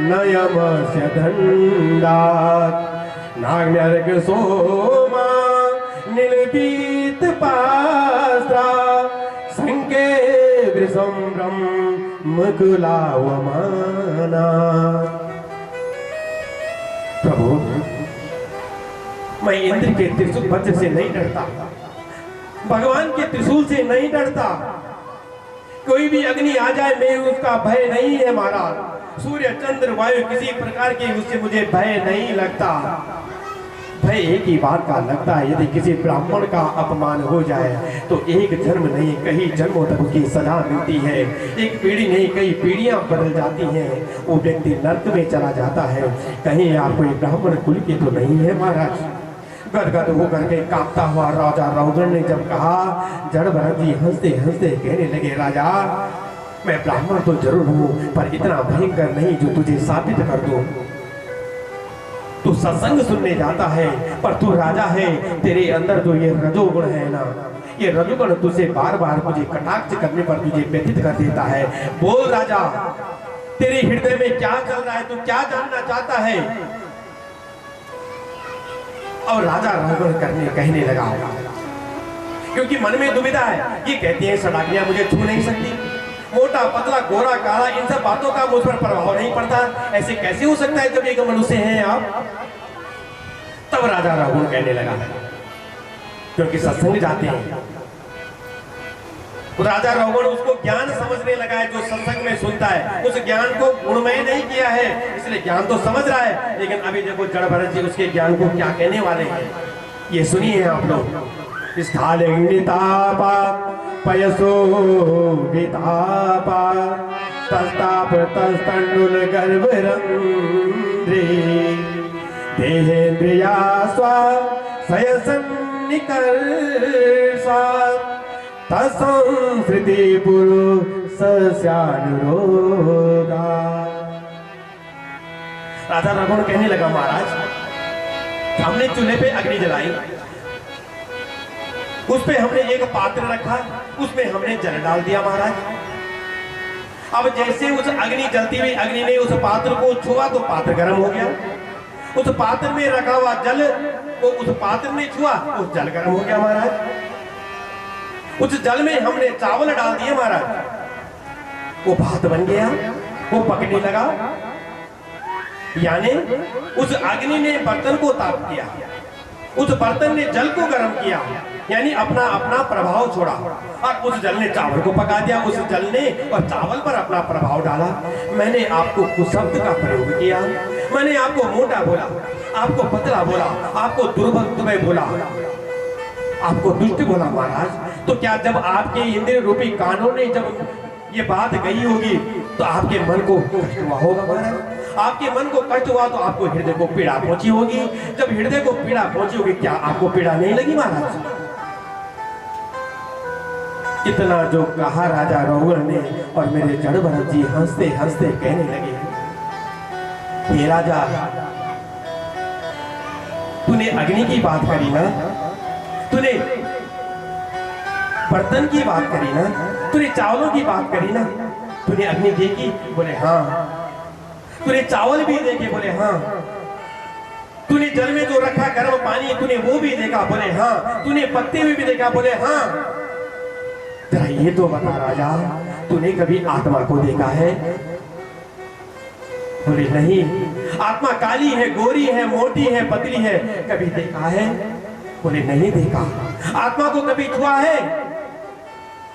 नयमस्य दण्डात् नाग्न्यर्क सोमा निलपीत पास्त्रा संके वृषं ब्रह्मकुलावमाना। प्रभु मैं इंद्र के त्रिशूल वज्र से नहीं डरता, भगवान के त्रिशूल से नहीं डरता, कोई भी अग्नि आ जाए मैं उसका भय नहीं है महाराज। सूर्य चंद्र वायु किसी प्रकार की उससे मुझे भय नहीं लगता। भय एक ही बात का लगता है, यदि किसी ब्राह्मण का अपमान हो जाए तो एक जन्म नहीं कई जन्मों तक उसकी सजा मिलती है। एक पीढ़ी नहीं कई पीढ़ियां बदल जाती हैं, वो व्यक्ति नर्क में चला जाता है। कहीं आप कोई ब्राह्मण कुल के तो नहीं है महाराज। गदगद होकर के कांपता हुआ राजा रघुगण ने जब कहा, जड़ भरत जी हंसते हंसते कहने लगे, राजा मैं ब्राह्मण तो जरूर हूं पर इतना भयंकर नहीं जो तुझे साबित कर दूं। तू सत्संग सुनने जाता है पर तू राजा है, तेरे अंदर जो ये रजोगुण है ना, ये रजोगुण तुझे बार बार तुझे कटाक्ष करने पर तुझे व्यथित कर देता है। बोल राजा, तेरे हृदय में क्या चल रहा है? तू क्या जानना चाहता है? और राजा रघुगण कहने लगा, क्योंकि मन में दुविधा है। ये कहते हैं सडाग्नियां मुझे छू नहीं सकती, मोटा पतला गोरा काला इन सब बातों का मुझ पर प्रभाव नहीं पड़ता, ऐसे कैसे हो सकता है जब एक मनुष्य हैं आप? तब राजा रघुगण कहने लगा, क्योंकि सत्संग जाते हैं। राजा रघुगण उसको ज्ञान समझने लगा है, जो सत्संग में सुनता है उस ज्ञान को गुणमय नहीं किया है, इसलिए ज्ञान तो समझ रहा है। लेकिन अभी देखो जड़ भरत जी उसके ज्ञान को क्या कहने वाले हैं, ये सुनिए आप लोग। स्थालिंगितापा पयसो वितापा तस्तापतस्तण्डुल गर्भरन्ध्रे देहेन्द्रिया स्वा सयसन्निकर्षा तत्संसृति पुरुषस्यानुरोगा। राजा रघुन कहने लगा, महाराज हमने चूल्हे पे अग्नि जलाई, उस पे हमने एक पात्र रखा, उसमें हमने जल डाल दिया महाराज। अब जैसे उस अग्नि जलती हुई अग्नि ने उस पात्र को छुआ तो पात्र गर्म हो गया, उस पात्र में रखा हुआ जल को उस पात्र ने छुआ, उस जल गर्म हो गया महाराज। उस जल में हमने चावल डाल दिए महाराज, वो भात बन गया, वो पकने लगा। यानी उस अग्नि ने बर्तन को ताप किया, उस बर्तन ने जल को गर्म किया, यानी अपना अपना प्रभाव छोड़ा, और उस जल ने चावल को पका दिया, उस जल ने और चावल पर अपना प्रभाव डाला। मैंने आपको कुशब्द का प्रयोग किया, मैंने आपको मोटा बोला, आपको पतला बोला, आपको दुर्बल बोला, आपको दुष्ट बोला महाराज। तो क्या जब आपके इंद्रिय रूपी कानों ने जब ये बात कही होगी तो आपके मन को कष्ट हुआ होगा महाराज। आपके मन को कष्ट हुआ तो आपको हृदय को पीड़ा पहुंची होगी। जब हृदय को पीड़ा पहुंची होगी, क्या आपको पीड़ा नहीं लगी महाराज? इतना जो कहा राजा रघुवर ने, और मेरे जड़ भरत जी हंसते हंसते कहने लगे, हे राजा, तूने अग्नि की बात करी ना, तूने बर्तन की बात करी ना, तूने चावलों की बात करी ना, तूने अग्नि देखी? बोले हाँ। तूने चावल भी देखे? बोले हाँ। तूने जल में जो रखा गर्म पानी तूने वो भी देखा? बोले हाँ। तूने पत्ते में भी देखा? बोले हाँ। जरा ये तो बता राजा, तूने कभी आत्मा को देखा है? बोले नहीं। आत्मा काली है, गोरी है, मोटी है, पतली है, कभी देखा है? बोले नहीं देखा। आत्मा को कभी छुआ है?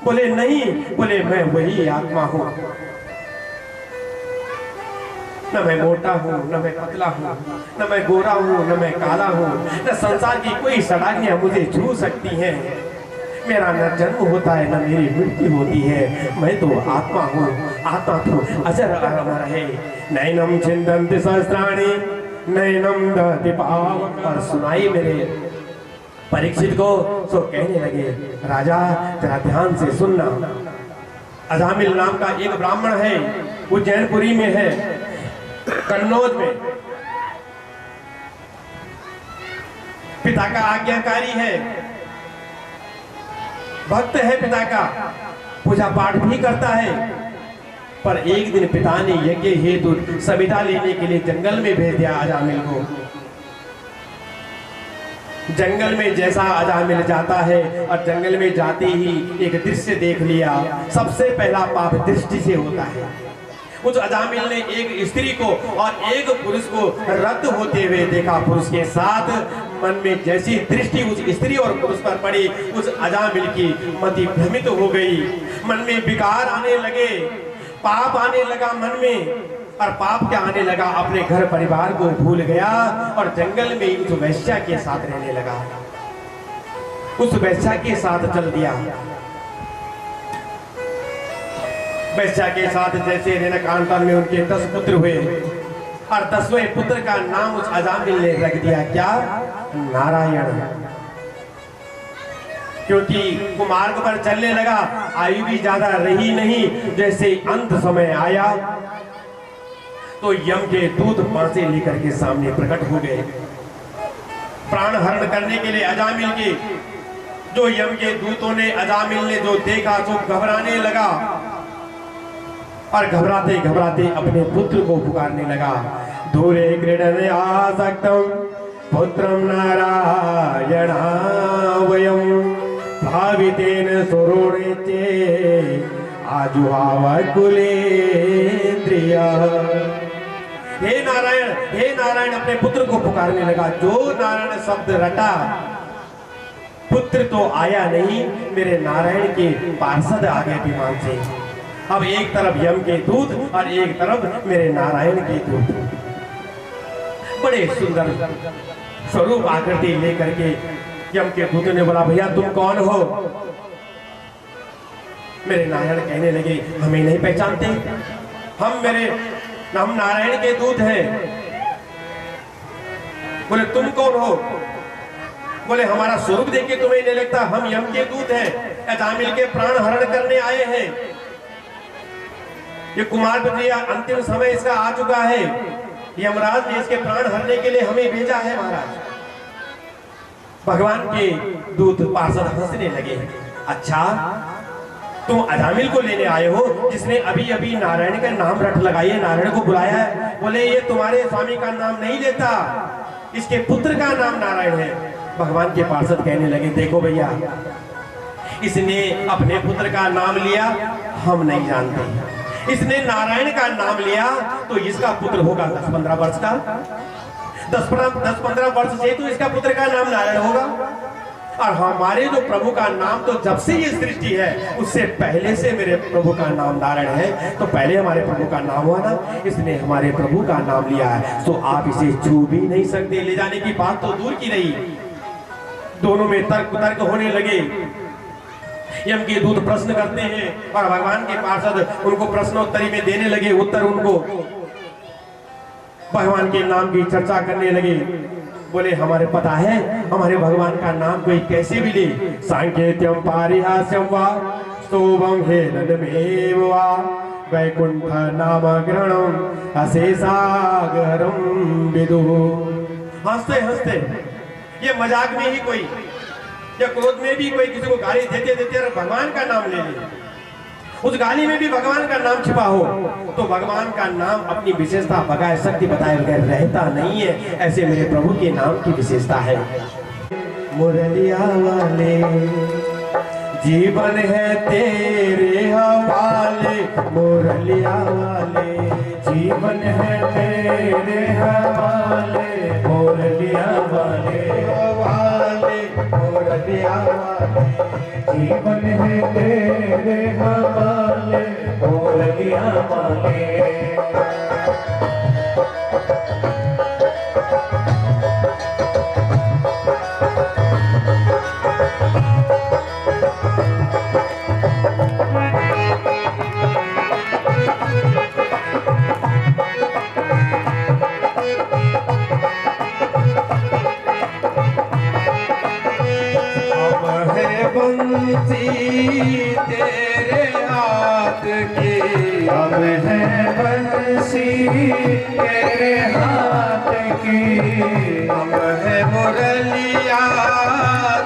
बोले नहीं। बोले मैं वही आत्मा हूं, न मैं मोटा हूं, न मैं पतला हूं, न मैं गोरा हूं, न मैं काला हूं, न संसार की कोई सड़ाइयां मुझे छू सकती हैं। मेरा न जन्म होता है, न मेरी मृत्यु होती है। मैं तो आत्मा हूँ, आत्मा तो अजर अमर है। नैनम छिन्दन्ति सहस्राणि नैनम दहति पावक। और सुनाई मेरे परीक्षित को सो कहने लगे, राजा जरा ध्यान से सुनना। अजामिल नाम का एक ब्राह्मण है, उज्जैनपुरी में है, कन्नौज में। पिता का आज्ञाकारी है, भक्त है पिता का, पूजा पाठ भी करता है। पर एक दिन पिता ने यज्ञ हेतु सविता लेने के लिए जंगल में भेज दिया अजामिल को। जंगल में जैसा अजामिल जाता है और जंगल में जाते ही एक दृश्य देख लिया। सबसे पहला पाप दृष्टि से होता है। उस अजामिल ने एक स्त्री को और एक पुरुष को रत होते हुए देखा। पुरुष के साथ मन में जैसी दृष्टि उस स्त्री और पुरुष पर पड़ी, उस अजामिल की मति भ्रमित हो गई। मन में विकार आने लगे, पाप आने लगा मन में। और पाप क्या आने लगा, अपने घर परिवार को भूल गया और जंगल में उस वैश्या के साथ रहने लगा। उस वैश्या के साथ चल दिया। वैश्या के साथ जैसे रेणकांता में उनके 10 पुत्र हुए और 10वें पुत्र का नाम उस अजामिल ने रख दिया, क्या? नारायण। क्योंकि वो मार्ग पर चलने लगा, आयु भी ज्यादा रही नहीं। जैसे अंत समय आया तो यम के दूत फांसी लेकर के सामने प्रकट हो गए, प्राण हरण करने के लिए अजामिल के। जो यम के दूतों ने अजामिल ने जो देखा तो घबराने लगा और घबराते घबराते अपने पुत्र को पुकारने लगा। दूरे क्रीडने आसक्तम पुत्रम नारायण वयम भावितेन सुरोणे चे आजुहाव कुलेन्द्रिया। हे नारायण अपने पुत्र को पुकारने लगा। जो नारायण शब्द रटा, पुत्र तो आया नहीं, मेरे नारायण के पार्षद आ गए विमान से। अब एक तरफ यम के दूत और एक तरफ मेरे नारायण के दूत। बड़े सुंदर स्वरूप आकृति लेकर के यम के दूत ने बोला, भैया तुम कौन हो? मेरे नारायण कहने लगे, हमें नहीं पहचानते। हम नारायण के दूत हैं। बोले तुम कौन हो? बोले हमारा स्वरूप देख के तुम्हें नहीं लगता हम यम के दूत हैं, अजामिल के प्राण हरण करने आए हैं। ये कुमार पुत्री अंतिम समय इसका आ चुका है, यमराज ने इसके प्राण हरने के लिए हमें भेजा है महाराज। भगवान के दूत पार्षद हंसने लगे। अच्छा तुम अजामिल को लेने आए हो जिसने अभी अभी नारायण का नाम रट लगाई है, नारायण को बुलाया है। बोले ये तुम्हारे स्वामी का नाम नहीं लेता, इसके पुत्र का नाम नारायण है। भगवान के पार्षद कहने लगे देखो भैया, इसने अपने पुत्र का नाम लिया, हम नहीं जानते। इसने नारायण का नाम लिया तो इसका पुत्र होगा 10-15 वर्ष का, 10-15 वर्ष से तो इसका पुत्र का नाम नारायण होगा। और हमारे जो प्रभु का नाम तो जब से ये सृष्टि है उससे पहले से मेरे प्रभु का नाम नारायण है, तो पहले हमारे प्रभु का नाम हुआ ना, इसने हमारे प्रभु का नाम लिया है, तो आप इसे छू भी नहीं सकते। ले जाने की बात तो दूर की रही, दोनों में तर्क होने लगे। यम के दूत प्रश्न करते हैं और भगवान के पार्षद उनको प्रश्नोत्तरी में देने लगे उत्तर, उनको भगवान के नाम की चर्चा करने लगे। बोले हमारे पता है हमारे भगवान का नाम कोई कैसे भी ले, सांकेत्यम पारिहास्यम वा स्तोभम हेलनमेव वा वैकुंठ नाम ग्रहणम अशेषागरम विदु। हंसते हंसते, ये मजाक में ही कोई या क्रोध में भी कोई किसी को गाली देते देते अगर भगवान का नाम ले ले, उस गाली में भी भगवान का नाम छिपा हो, तो भगवान का नाम अपनी विशेषता बगाए शक्ति बताए बगैर रहता नहीं है। ऐसे मेरे प्रभु के नाम की विशेषता है। मुरलिया वाले जीवन है तेरे हवाले, मुरलिया वाले जीवन है तेरे हवाले, मुरलिया वाले हवाले, मुरलिया वाले जीवन है तेरे हवाले, मुरलिया वाले। बंसी तेरे हाथ की, अब है बंसी तेरे हाथ की, अब है मुरलिया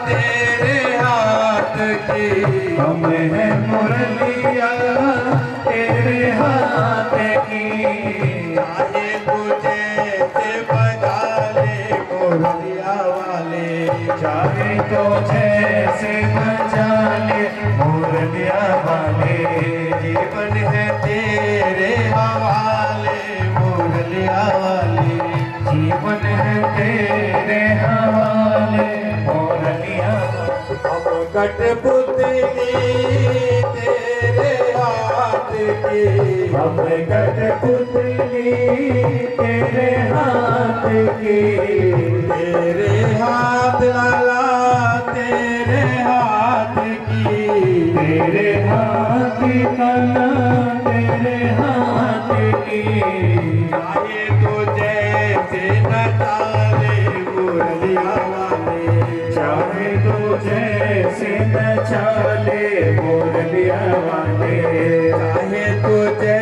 तेरे हाथ की, हम है मुरलिया तेरे हाथ की। चाहे तुझे से बजा ले मुरलिया वाले, चाहे तुझे से बजा ले मुरलिया वाले, जीवन है तेरे हवाले, मुरलिया वाले जीवन है तेरे हवाले, मुरलिया। अब कठपुतली तेरे हाथ की, अब कठपुतली तेरे हाथ की, तेरे हाथ लाला तेरे हाथ की, तेरे हाथ लाला तेरे हाथ की। चाहे तुझे से नचा ले मुरलिया वाले, चाहे तुझे से नचा ले मुरलिया वाले, चाहे तुझे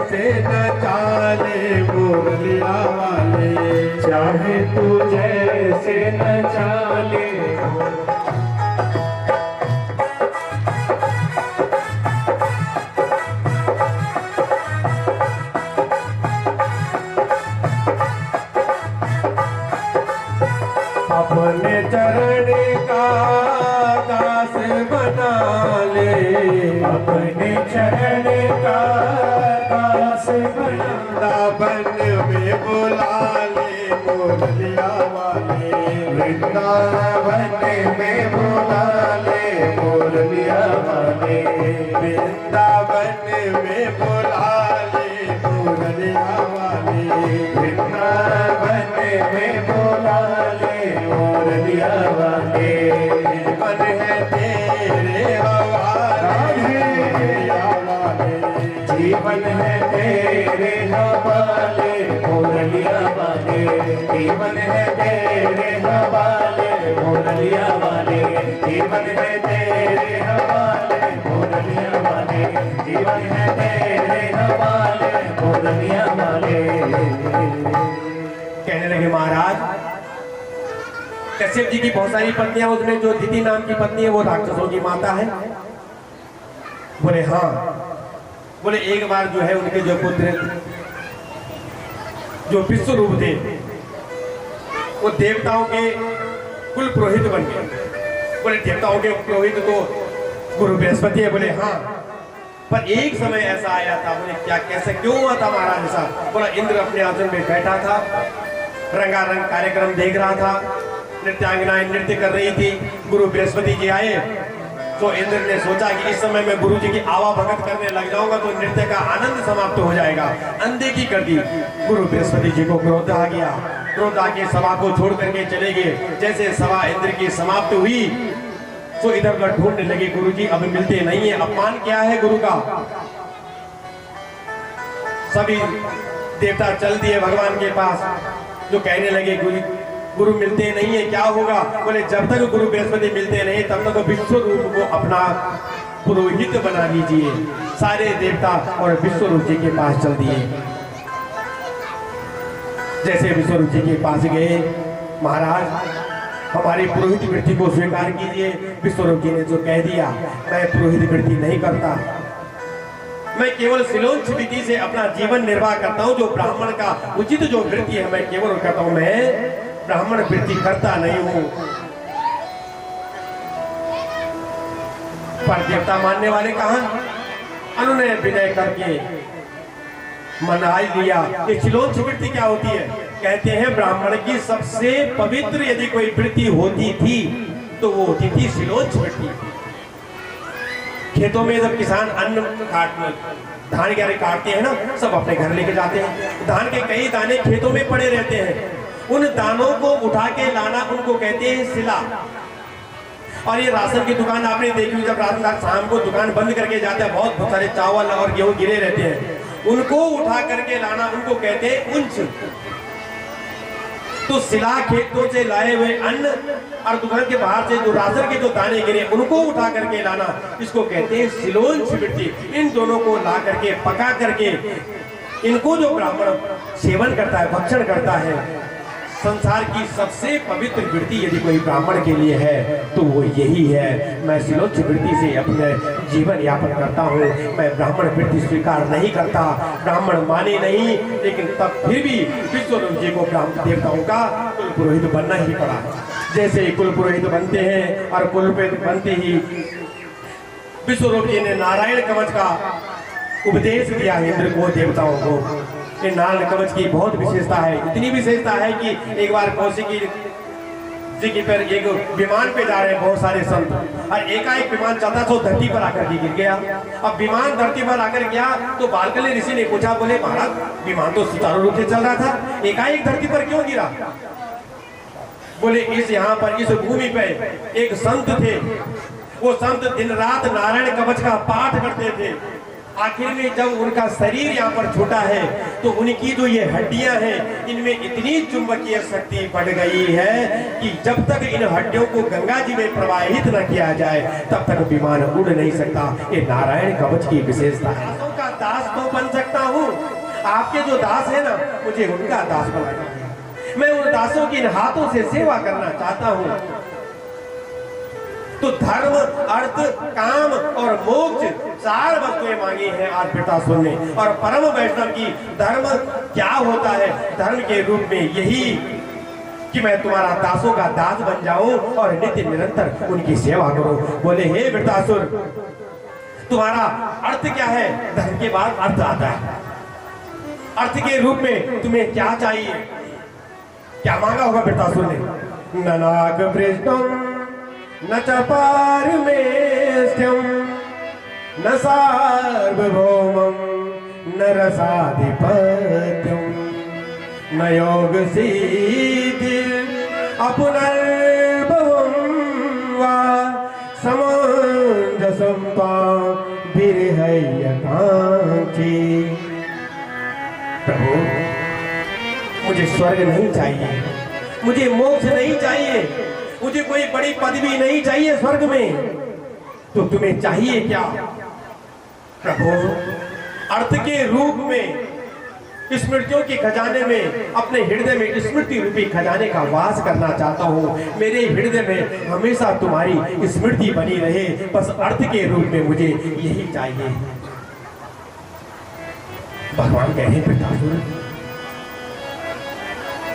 से नचा ले मुरलिया वाले, चाहे तुझे से नचा ले। अपने चरण का दास बना ले, अपने चरण का दास बना, बन में बुला ले मुरलिया वाले, वृंदावन में बुला ले मुरलिया वाले, वृंदावन में बुला ले मुरलिया वाले, वृंदावन में बुला ले मुरलिया वाले। जीवन है तेरे हवाले, जीवन है तेरे मुरलिया वाले, जीवन है तेरे हवाले मुरलिया वाले, जीवन है तेरे हवाले मुरलिया वाले। कहने लगे महाराज, कश्यप जी की बहुत सारी पत्नियां, उसमें जो दिति नाम की पत्नी है वो राक्षसों की माता है। बोले हाँ। बोले एक बार जो है उनके जो पुत्र जो विश्व रूप थे वो देवताओं के कुल पुरोहित बन गए। बोले देवताओं के पुरोहित तो गुरु बृहस्पति है। बोले हाँ, पर एक समय ऐसा आया था। बोले क्या, कैसे, क्यों हुआ था महाराज ऐसा? बोला इंद्र अपने आसन में बैठा था, रंगारंग कार्यक्रम देख रहा था, नृत्यांगनाएं नृत्य कर रही थी। गुरु बृहस्पति जी आए तो इंद्र ने सोचा कि इस समय मैं गुरु जी की आवा भगत करने लग जाऊंगा तो नृत्य का आनंद समाप्त हो जाएगा। अनदेखी कर दी। गुरु बृहस्पति जी को क्रोध आ गया। क्रोध आके सभा को छोड़ करके चले गए। जैसे सभा इंद्र की समाप्त हुई तो इधर उधर ढूंढने लगे, गुरु जी अब मिलते नहीं है। अपमान क्या है गुरु का? सभी देवता चल दिए भगवान के पास, जो कहने लगे गुरु मिलते नहीं है, क्या होगा? बोले जब तक गुरु बृहस्पति मिलते नहीं तब तक विश्व रूप को अपना पुरोहित बना लीजिए। सारे देवता और विश्व रूप जी के पास चल दिए। जैसे विश्व रूप जी के पास गए, महाराज हमारी पुरोहित वृत्ति को स्वीकार कीजिए। विश्व रूप जी ने जो कह दिया, मैं पुरोहित वृत्ति नहीं करता, मैं केवल सिलोंच विधि से अपना जीवन निर्वाह करता हूँ। जो ब्राह्मण का उचित जो वृत्ति है मैं केवल करता हूँ, मैं ब्राह्मण वृत्ति करता नहीं हूं। पर देवता मानने वाले कहां? उन्होंने विनय करके मना लिया। ये सिलोंच वृत्ति क्या होती है? कहते हैं ब्राह्मण की सबसे पवित्र यदि कोई वृत्ति होती थी तो वो होती थी सिलोंच वृत्ति। खेतों में जब किसान अन्न धान ग्यारे काटते हैं ना, सब अपने घर लेके जाते हैं। धान के कई दाने खेतों में पड़े रहते हैं। उन दानों को उठा के लाना उनको कहते हैं सिला। और ये राशन की दुकान आपने देखी, जब राशन शाम को दुकान बंद करके जाते हैं, बहुत सारे चावल और गेहूं गिरे रहते हैं, उनको उठा करके लाना उनको कहते हैं उंच। तो सिला खेतों से लाए हुए अन्न और दुकान के बाहर से जो राशन के जो दाने गिरे उनको उठा करके लाना, इसको कहते हैं सिलोंच वृत्ति। इन दोनों को ला करके पका करके इनको जो ब्राह्मण सेवन करता है, भक्षण करता है, संसार की सबसे पवित्र वृत्ति यदि कोई ब्राह्मण के लिए है तो वो यही है। मैं सिलोंच वृत्ति से अपने जीवन यापन करता हूँ। मैं ब्राह्मण वृत्ति स्वीकार नहीं करता, ब्राह्मण माने नहीं, लेकिन तब फिर भी विश्वरूप जी को ब्राह्मण देवताओं का कुल पुरोहित बनना ही पड़ा। जैसे कुल पुरोहित बनते हैं और कुल पुरोहित बनते ही विश्वरूप जी ने नारायण कवच का उपदेश दिया इंद्र को, देवताओं को। ये नारायण कवच की बहुत विशेषता है। इतनी विशेषता है कि एक बार कौशिकी जी की पर एक विमान पे जा रहे हैं बहुत सारे संत, और एकाएक विमान चलता तो धरती पर आकर के गिर गया। अब विमान धरती पर आकर गया तो बालकली ऋषि ने पूछा, बोले महाराज विमान तो सुचारू रूप से चल रहा था, एकाएक धरती पर क्यों गिरा? बोले इस यहाँ पर इस भूमि पे एक संत थे, वो संत दिन रात नारायण कवच का पाठ करते थे। आखिर में जब उनका शरीर यहाँ पर छूटा है तो उनकी जो ये हड्डियां हैं इनमें इतनी चुंबकीय शक्ति बढ़ गई है कि जब तक इन हड्डियों को गंगा जी में प्रवाहित न किया जाए तब तक विमान उड़ नहीं सकता। ये नारायण कवच की विशेषता है। दासों का दास तो बन सकता हूँ, आपके जो दास है ना मुझे उनका दास बना दीजिए। मैं उन दासों की इन हाथों से सेवा करना चाहता हूँ। तो धर्म, अर्थ, काम और मोक्ष चार वस्तुएं मांगी हैं आज वृत्तासुर ने। और परम वैष्णव की धर्म क्या होता है? धर्म के रूप में यही कि मैं तुम्हारा दासों का दास बन जाऊं और नित्य निरंतर उनकी सेवा करूं। बोले हे वृत्तासुर, तुम्हारा अर्थ क्या है? धर्म के बाद अर्थ आता है। अर्थ के रूप में तुम्हें क्या चाहिए? क्या मांगा होगा वृत्तासुर ने? ननाक पृष्ठम न च पारमेष्ठ्यं न सार्वभौमं न रसाधिपत्यं न योग सिद्धि अपुनर्भवं वा समंजसं त्वां विरहय्यकांक्षी। प्रभु मुझे स्वर्ग नहीं चाहिए, मुझे मोक्ष नहीं चाहिए, मुझे कोई बड़ी पदवी नहीं चाहिए स्वर्ग में। तो तुम्हें चाहिए क्या? प्रभु, अर्थ के रूप में स्मृतियों के खजाने में, अपने हृदय में स्मृति रूपी खजाने का वास करना चाहता हूँ। मेरे हृदय में हमेशा तुम्हारी स्मृति बनी रहे, बस अर्थ के रूप में मुझे यही चाहिए। भगवान कह रहे वृत्रासुर,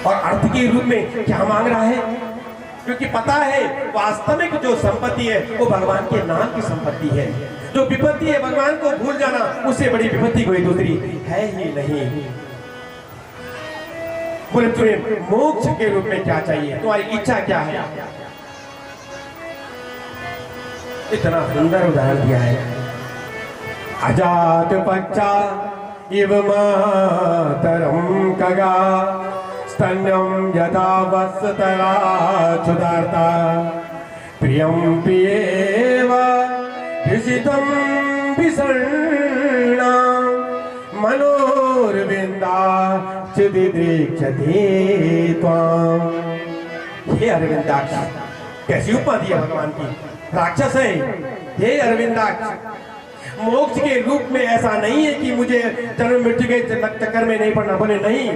और अर्थ के रूप में क्या मांग रहा है? क्योंकि पता है वास्तविक जो संपत्ति है वो भगवान के नाम की संपत्ति है। जो विपत्ति है भगवान को भूल जाना, उससे बड़ी विपत्ति कोई दूसरी है ही नहीं। बोले तुम्हें मोक्ष के रूप में क्या चाहिए? तुम्हारी इच्छा क्या है? इतना सुंदर उदाहरण दिया है। अजात पक्षा इव मातरम कगा स्तन्यम यथा वत्सतरा चुदारता प्रियम प्रियेव हृषितम विसर्णा मनोरविंदा चिदिदृक्षते त्वाम। हे अरविंदाक्ष, कैसी उपाधि है भगवान की? राक्षस है। हे अरविंदाक्ष, मोक्ष के रूप में ऐसा नहीं है कि मुझे जन्म मृत्यु के चक्कर में नहीं पड़ना। बोले नहीं।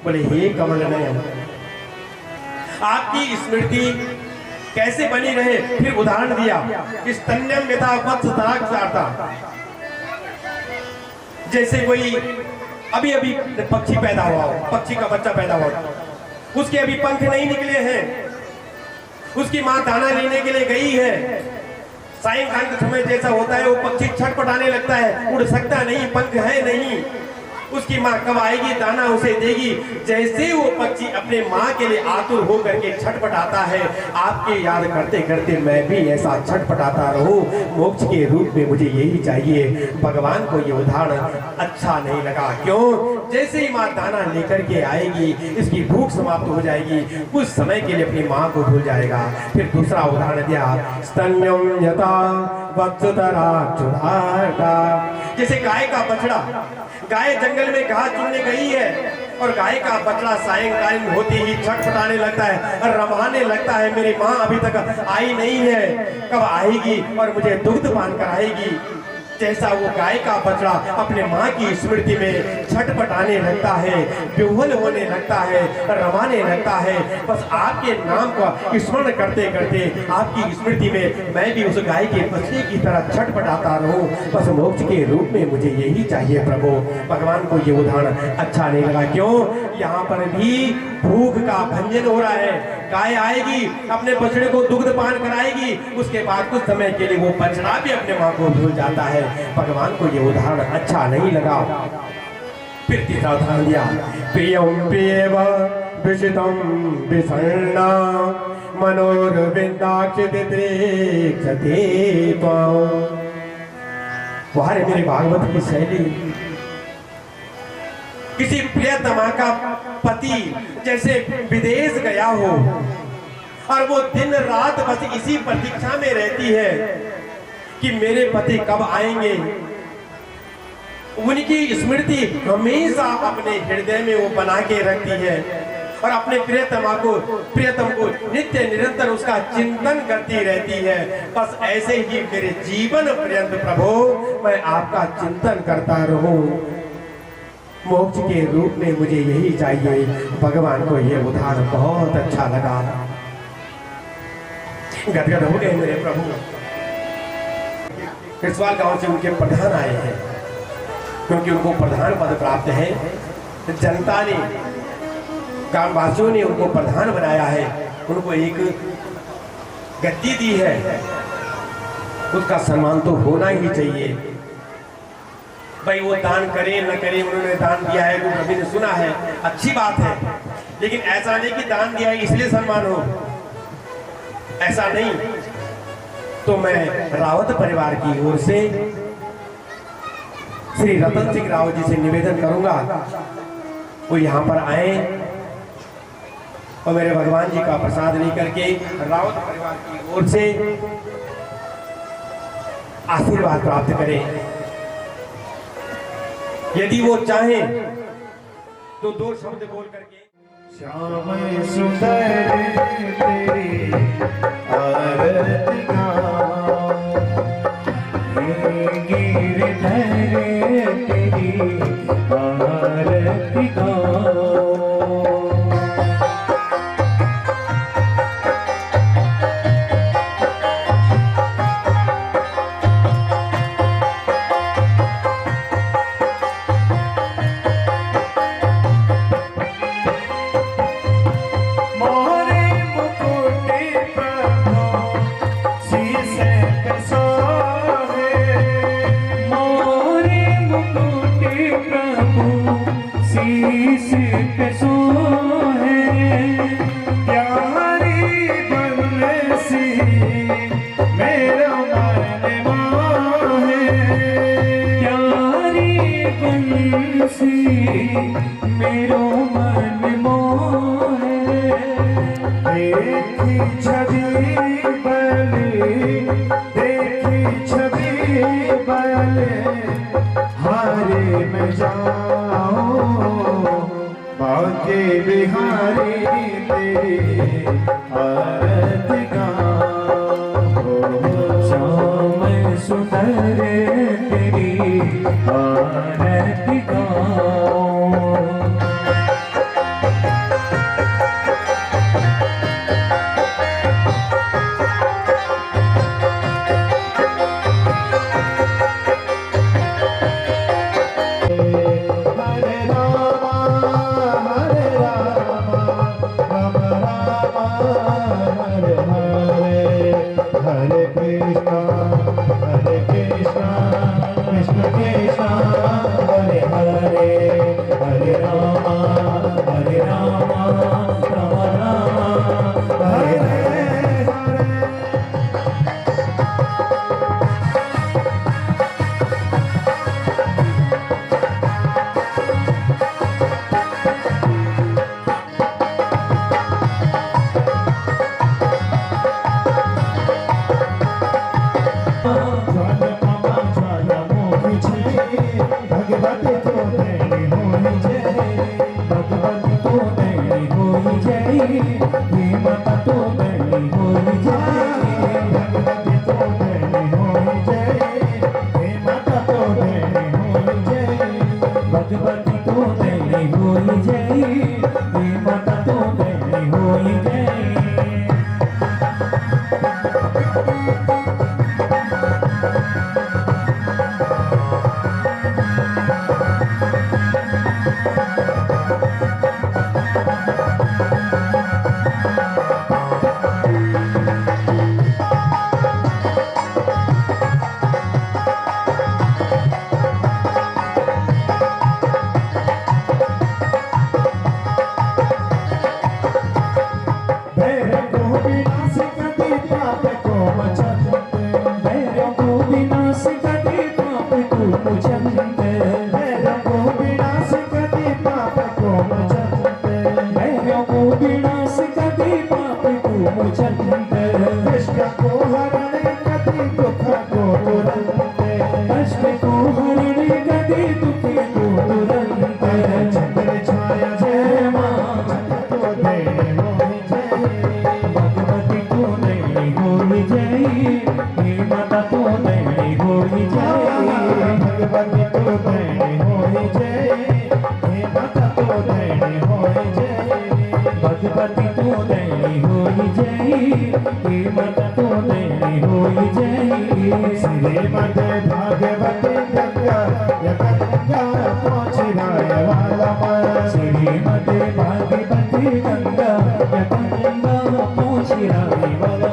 बोले हे कमल नयन, आपकी स्मृति कैसे बनी रहे? फिर उदाहरण दिया कि स्तन्यम यथा वत्सतरा, जैसे कोई अभी अभी पक्षी पैदा हुआ हो, पक्षी का बच्चा पैदा हुआ, उसके अभी पंख नहीं निकले हैं, उसकी मां दाना लेने के लिए गई है। सायंकाल के समय जैसा होता है वो पक्षी छटपटाने लगता है, उड़ सकता नहीं, पंख है नहीं। उसकी माँ कब आएगी, दाना उसे देगी। जैसे वो पक्षी अपने माँ के लिए आतुर होकर के छटपटाता है, आपके याद करते करते मैं भी ऐसा छटपटाता रहूं। मोक्ष के रूप में मुझे यही चाहिए। भगवान को ये उदाहरण अच्छा नहीं लगा। क्यों? जैसे ही माँ दाना लेकर के आएगी, इसकी भूख समाप्त हो जाएगी, कुछ समय के लिए अपनी माँ को भूल जाएगा। फिर दूसरा उदाहरण दिया, स्तन्यम यथा वत्सतरा चुदारता, जैसे गाय का बछड़ा, गाय जंगल में घास चुनने गई है और गाय का बछड़ा सायंकाल होते ही छटपटाने लगता है और रमाने लगता है, मेरी माँ अभी तक आई नहीं है, कब आएगी और मुझे दुग्ध पान कराएगी। जैसा वो गाय का बछड़ा अपने माँ की स्मृति में छटपटाने लगता है, विह्वल होने लगता है, रमाने लगता है। बस आपके नाम का स्मरण करते करते आपकी स्मृति में मैं भी उस गाय के बछड़े की तरह छटपटाता रहूं। बस मोक्ष के रूप में मुझे यही चाहिए प्रभु। भगवान को ये उदाहरण अच्छा नहीं लगा। क्यों? यहाँ पर भी भूख का भंजन हो रहा है। गाय आएगी, अपने बछड़े को दुग्ध पान कराएगी, उसके बाद कुछ समय के लिए वो बछड़ा भी अपने माँ को भूल जाता है। भगवान को ये उदाहरण अच्छा नहीं लगा। फिर तीसरा उदाहरण दिया, प्रियम प्रियव विषितम विसर्णा मनोरविंदाक्षते त्वाम। वहां मेरे भागवत की शैली, किसी प्रियतमा का पति जैसे विदेश गया हो और वो दिन रात बस इसी प्रतीक्षा में रहती है कि मेरे पति कब आएंगे। उनकी स्मृति हमेशा अपने हृदय में वो बना के रखती है और अपने प्रियतम को नित्य निरंतर उसका चिंतन करती रहती है। बस ऐसे ही मेरे जीवन पर्यंत प्रभु मैं आपका चिंतन करता रहूं। मोक्ष के रूप में मुझे यही चाहिए। भगवान को यह उदाहरण बहुत अच्छा लगा। गदगद हो गए मेरे प्रभु। कृष्णवाल गांव से उनके प्रधान आए हैं, क्योंकि उनको प्रधान पद प्राप्त है। जनता ने, ग्रामवासियों ने उनको प्रधान बनाया है, उनको एक गद्दी दी है, उसका सम्मान तो होना ही चाहिए। भाई वो दान करे न करे, उन्होंने दान दिया है, वो कभी ने सुना है, अच्छी बात है, लेकिन ऐसा नहीं कि दान दिया है इसलिए सम्मान हो, ऐसा नहीं। तो मैं रावत परिवार की ओर से श्री रतन सिंह रावत जी से निवेदन करूंगा, वो यहाँ पर आए और मेरे भगवान जी का प्रसाद लेकर के रावत परिवार की ओर से आशीर्वाद प्राप्त करें। यदि वो चाहें तो दो शब्द बोल करके श्याम सुंदर तेरी आरती गाऊं, गिरधर तेरी आरती गाऊं। मोरे मुकुट प्रभु शीश पे सोहे, मोरे मुकुट प्रभु शीश पे सोहे, प्यारी बंसी मेरा मन मोहे, प्यारी बंसी मेरो मन मोहे। देखी छवि बली, देखी छवि बली, हारे में जाऊं बाके बिहारी तेरी आरती गाऊं। श्याम सुंदर तेरी आरती गाऊं। हरे रामा राम रामा हरे हरे, हरे कृष्णा कृष्ण कृष्ण हरे हरे, हरे रामा राम राम हरे हरे। भगवती तो तेरी होनी जय, भगवती तो तेरी होई जय, हे माता तो तेरी होई जय। भगवती तो तेरी होनी जय, हे माता तो तेरी होनी जय। भगवती तो तेरी होई जय, हे माता तो तेरी होई जय। भैरव को विनाश कति पाप को मचाते, भैरव को विनाश कति पाप को मुझंते, भैरव को विनाश कति पाप को मचाते, भैरव को विनाश कति पाप को मुझंते। कृष्ण को हरण कति दुख को तुरंते, कष्ट को हरण कति दुख को तुरंत। चंद्र छाया जय मां तो तेरे होनी जय। भगवती तो तेरी होई जय, हे माता तो तेरी होई जय। भगवती तो तेरी होनी जय, हे माता तो तेरी होनी जय। भगवती तो तेरी होई जय, हे माता तो तेरी होई जय। श्रीमद भागवती गंगा गंगा पहुँच राय वाला मन, श्रीमद भागवती गंगा गंगा पहुँची रानी वाला।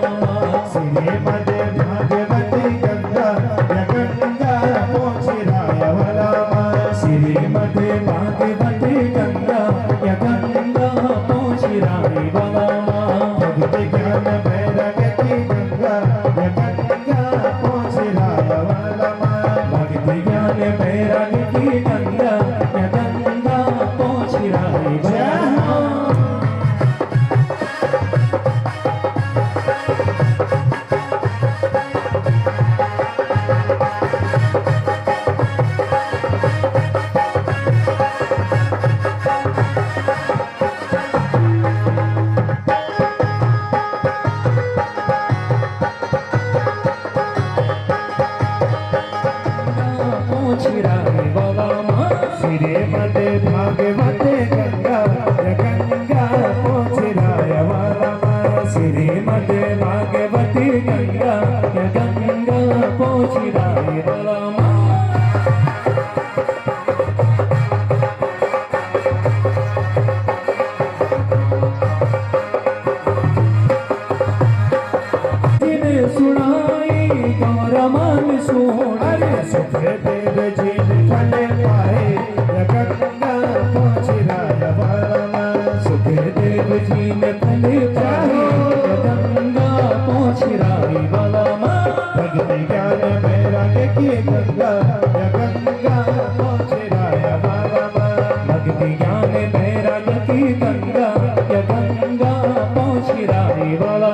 श्रीमद भागवती गंगा गंगा पहुँच राय वाला मन। श्रीमद भागवती गंगा गंगा पहुँची रानी वाला। भक्ति ज्ञान वैराग्य की गंगा गंगा पहुँच राय वाला मन। भक्ति ज्ञान वैराग्य की गंगा गंगा पहुँची रानी वाला। श्रीमद् भागवत गंगा गंगा पोछराय वाला श्रीमद् भागवत गंगा गंगा पोछराय वाला सुनाई गौरमान सुन सुखदेव जी फल पाए गंगा पोछराय वाला सुखदेव जी ने फल पाए गंगा पोछराय वाला भक्ति ज्ञान वैराग की गंगा गंगा पोछराय वाला भक्ति ज्ञान वैराग की गंगा गंगा पोछराय वाला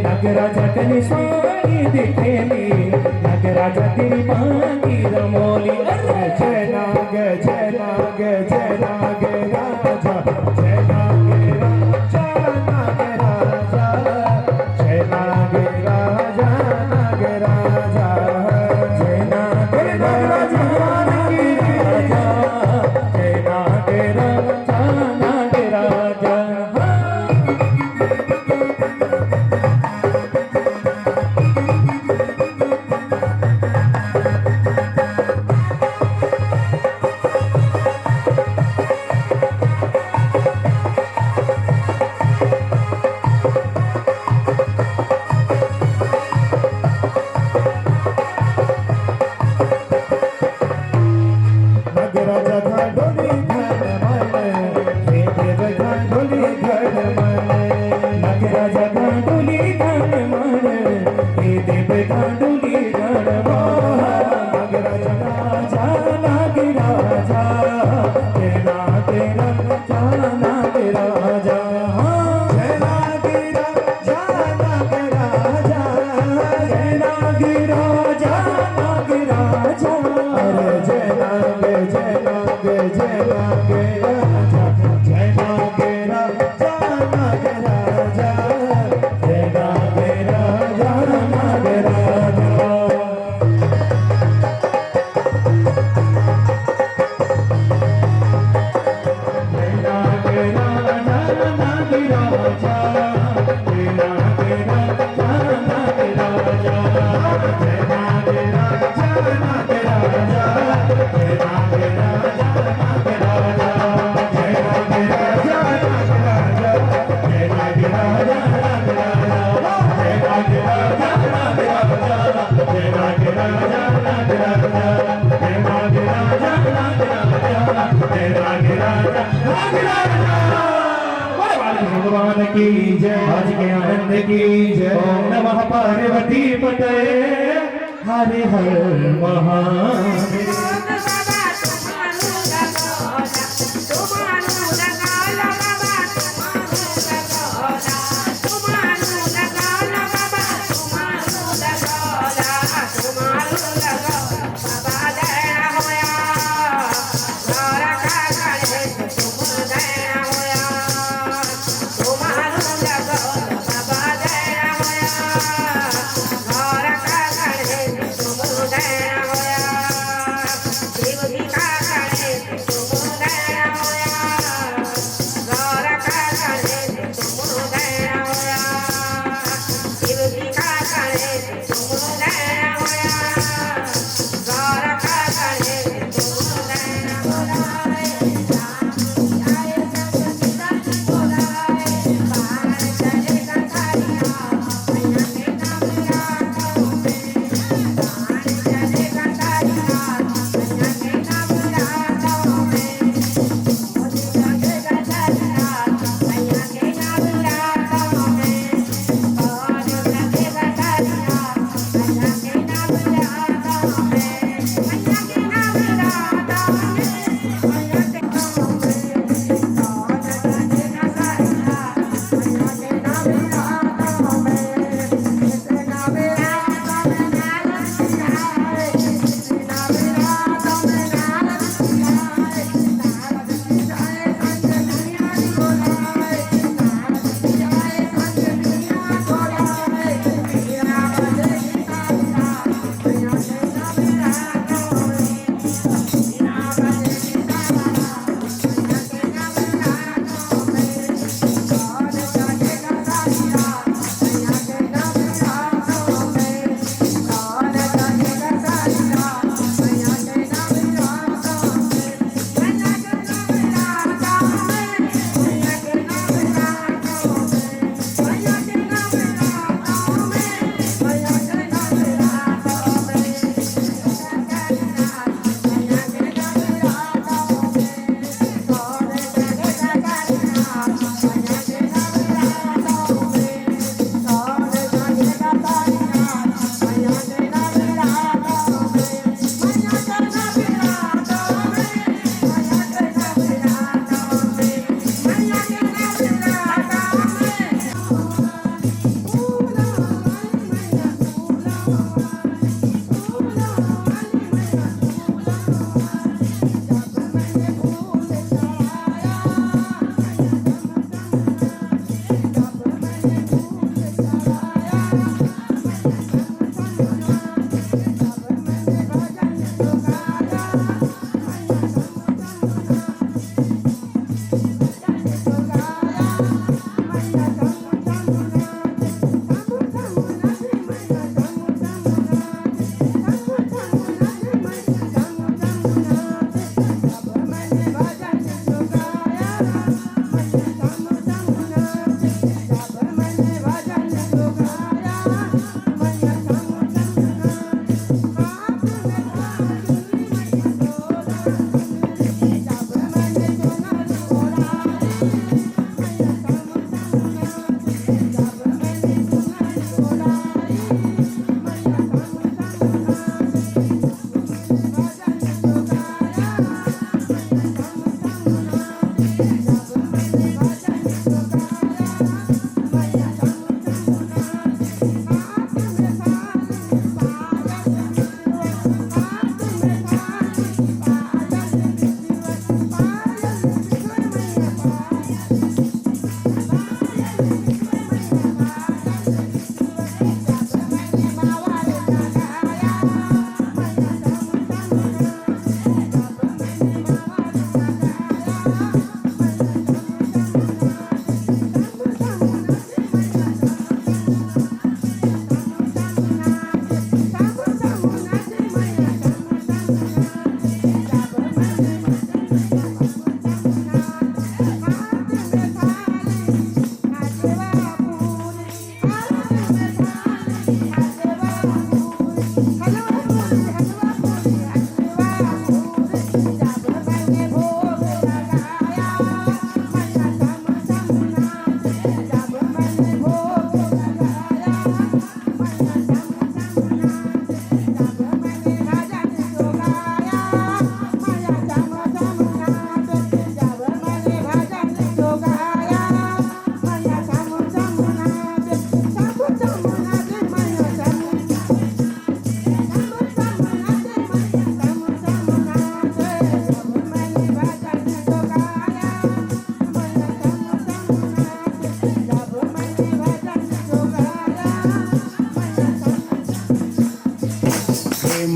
नगराजा तेरी स्वामी दिखे नगराजा तेरी बाकी रमोली जय नाग राजा जय नाग राजा नाग राजा जय नाग राजा नाग राजा जय नाग राजा नाग राजा जय नाग राजा नाग राजा भगवान की जय, आज के आनंद की जय। ओम नमः पार्वती पते हरे हर महादेव।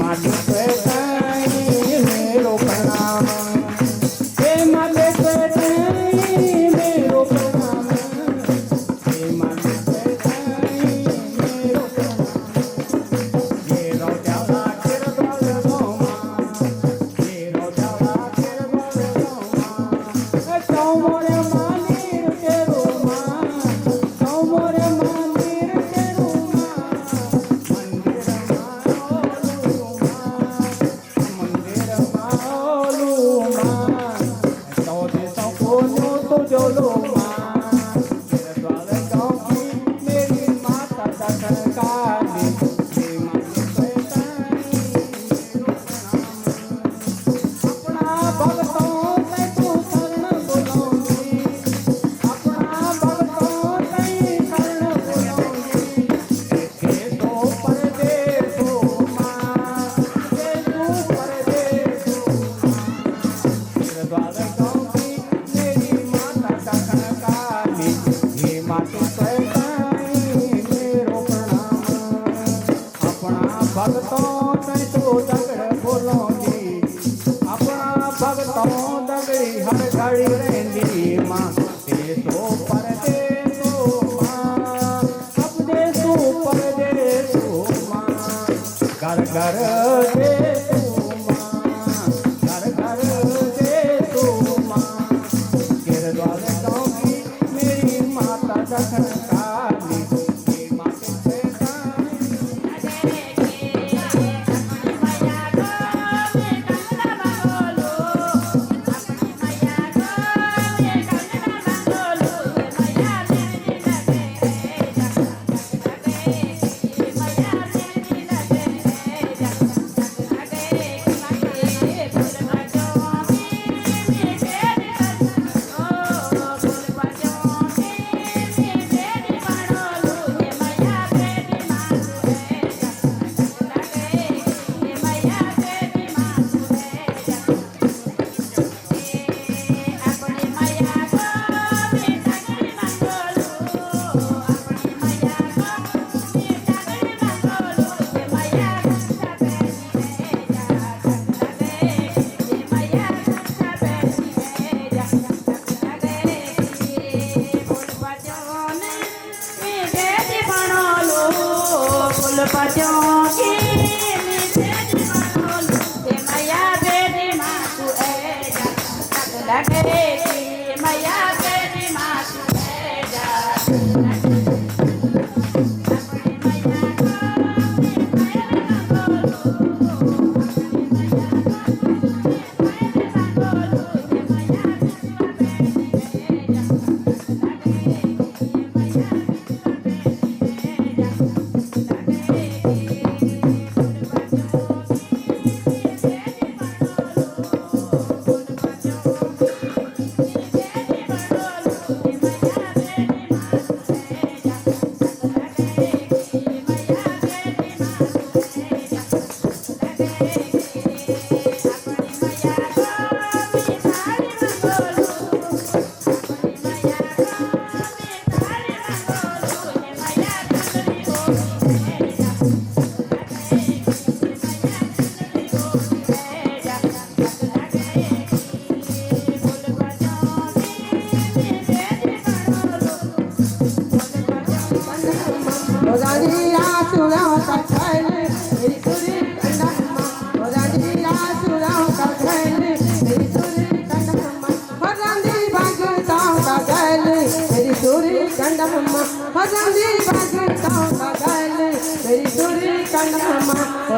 माते पेटाई मेरो प्रणाम हे माते पेटाई मेरो प्रणाम हे माते पेटाई मेरो प्रणाम ये रोजाला केर द्वार गोमा ये रोजाला केर द्वार गोमा चौमोरे मानीर केरो मा चौमोरे मानीर केरो मा मंदिर माओलू मा चौदह सौ कोनो तो जोलो मा तेरे द्वार गाँव की मेरी माता दर्शन काली हे माते पेटाई मेरो प्रणाम अपना भगतों से तू शरण बुलाऊंगी अपना भगतों से शरण बुलाऊंगी देखे तो परदेसो माँ देखे तू परदेसो तेरे द्वार गाँव की मेरी माता दर्शन काली हे माते पेटाई मेरो प्रणाम अपना भगतों से तू दगड़ बोलोगी अपना भगतों दगड़ी हर घड़ी रहंदी मां देसो परदेसो मां अपने सो परदेसो मां घर घर देसो मां घर घर देसो मां तेरे द्वार गाँव की मेरी माता दर्शन काली हे माते पेटाई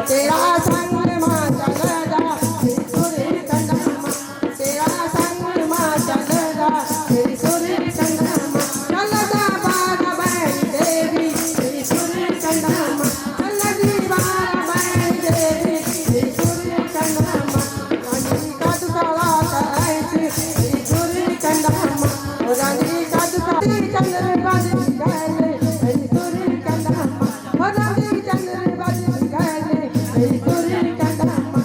तेरा संग मां चल जा तेरी सुरी कंदमा तेरा संग मां चल जा तेरी सुरी कंदमा चल जा बार बैठ देवी तेरी सुरी कंदमा चल जी बार बैठ देवी तेरी सुरी कंदमा रानी का दुकाला कराई तेरी सुरी कंदमा ओ रानी का दुकाला चंद्र बाजी गले तेरी सुरी कंदमा ओ रानी चंद्र बाजी गले तेरी सुरी कंदमा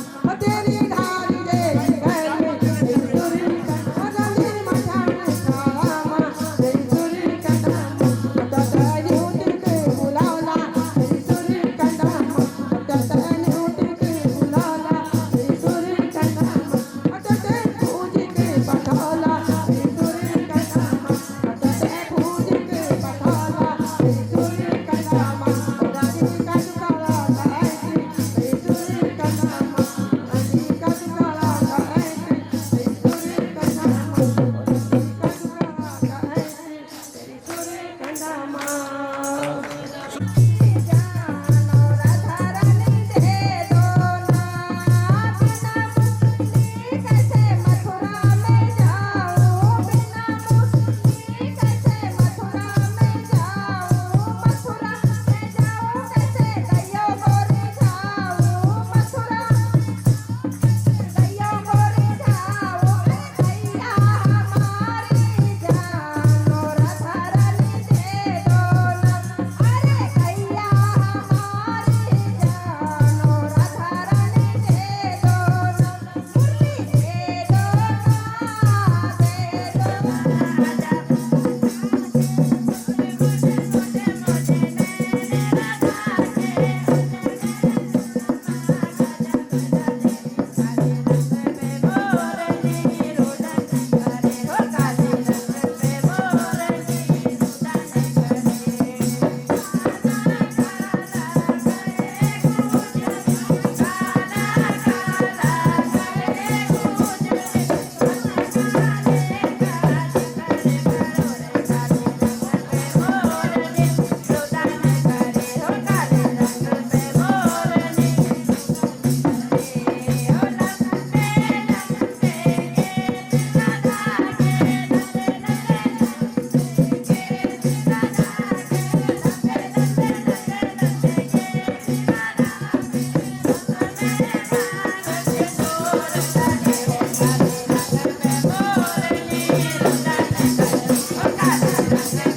Oh,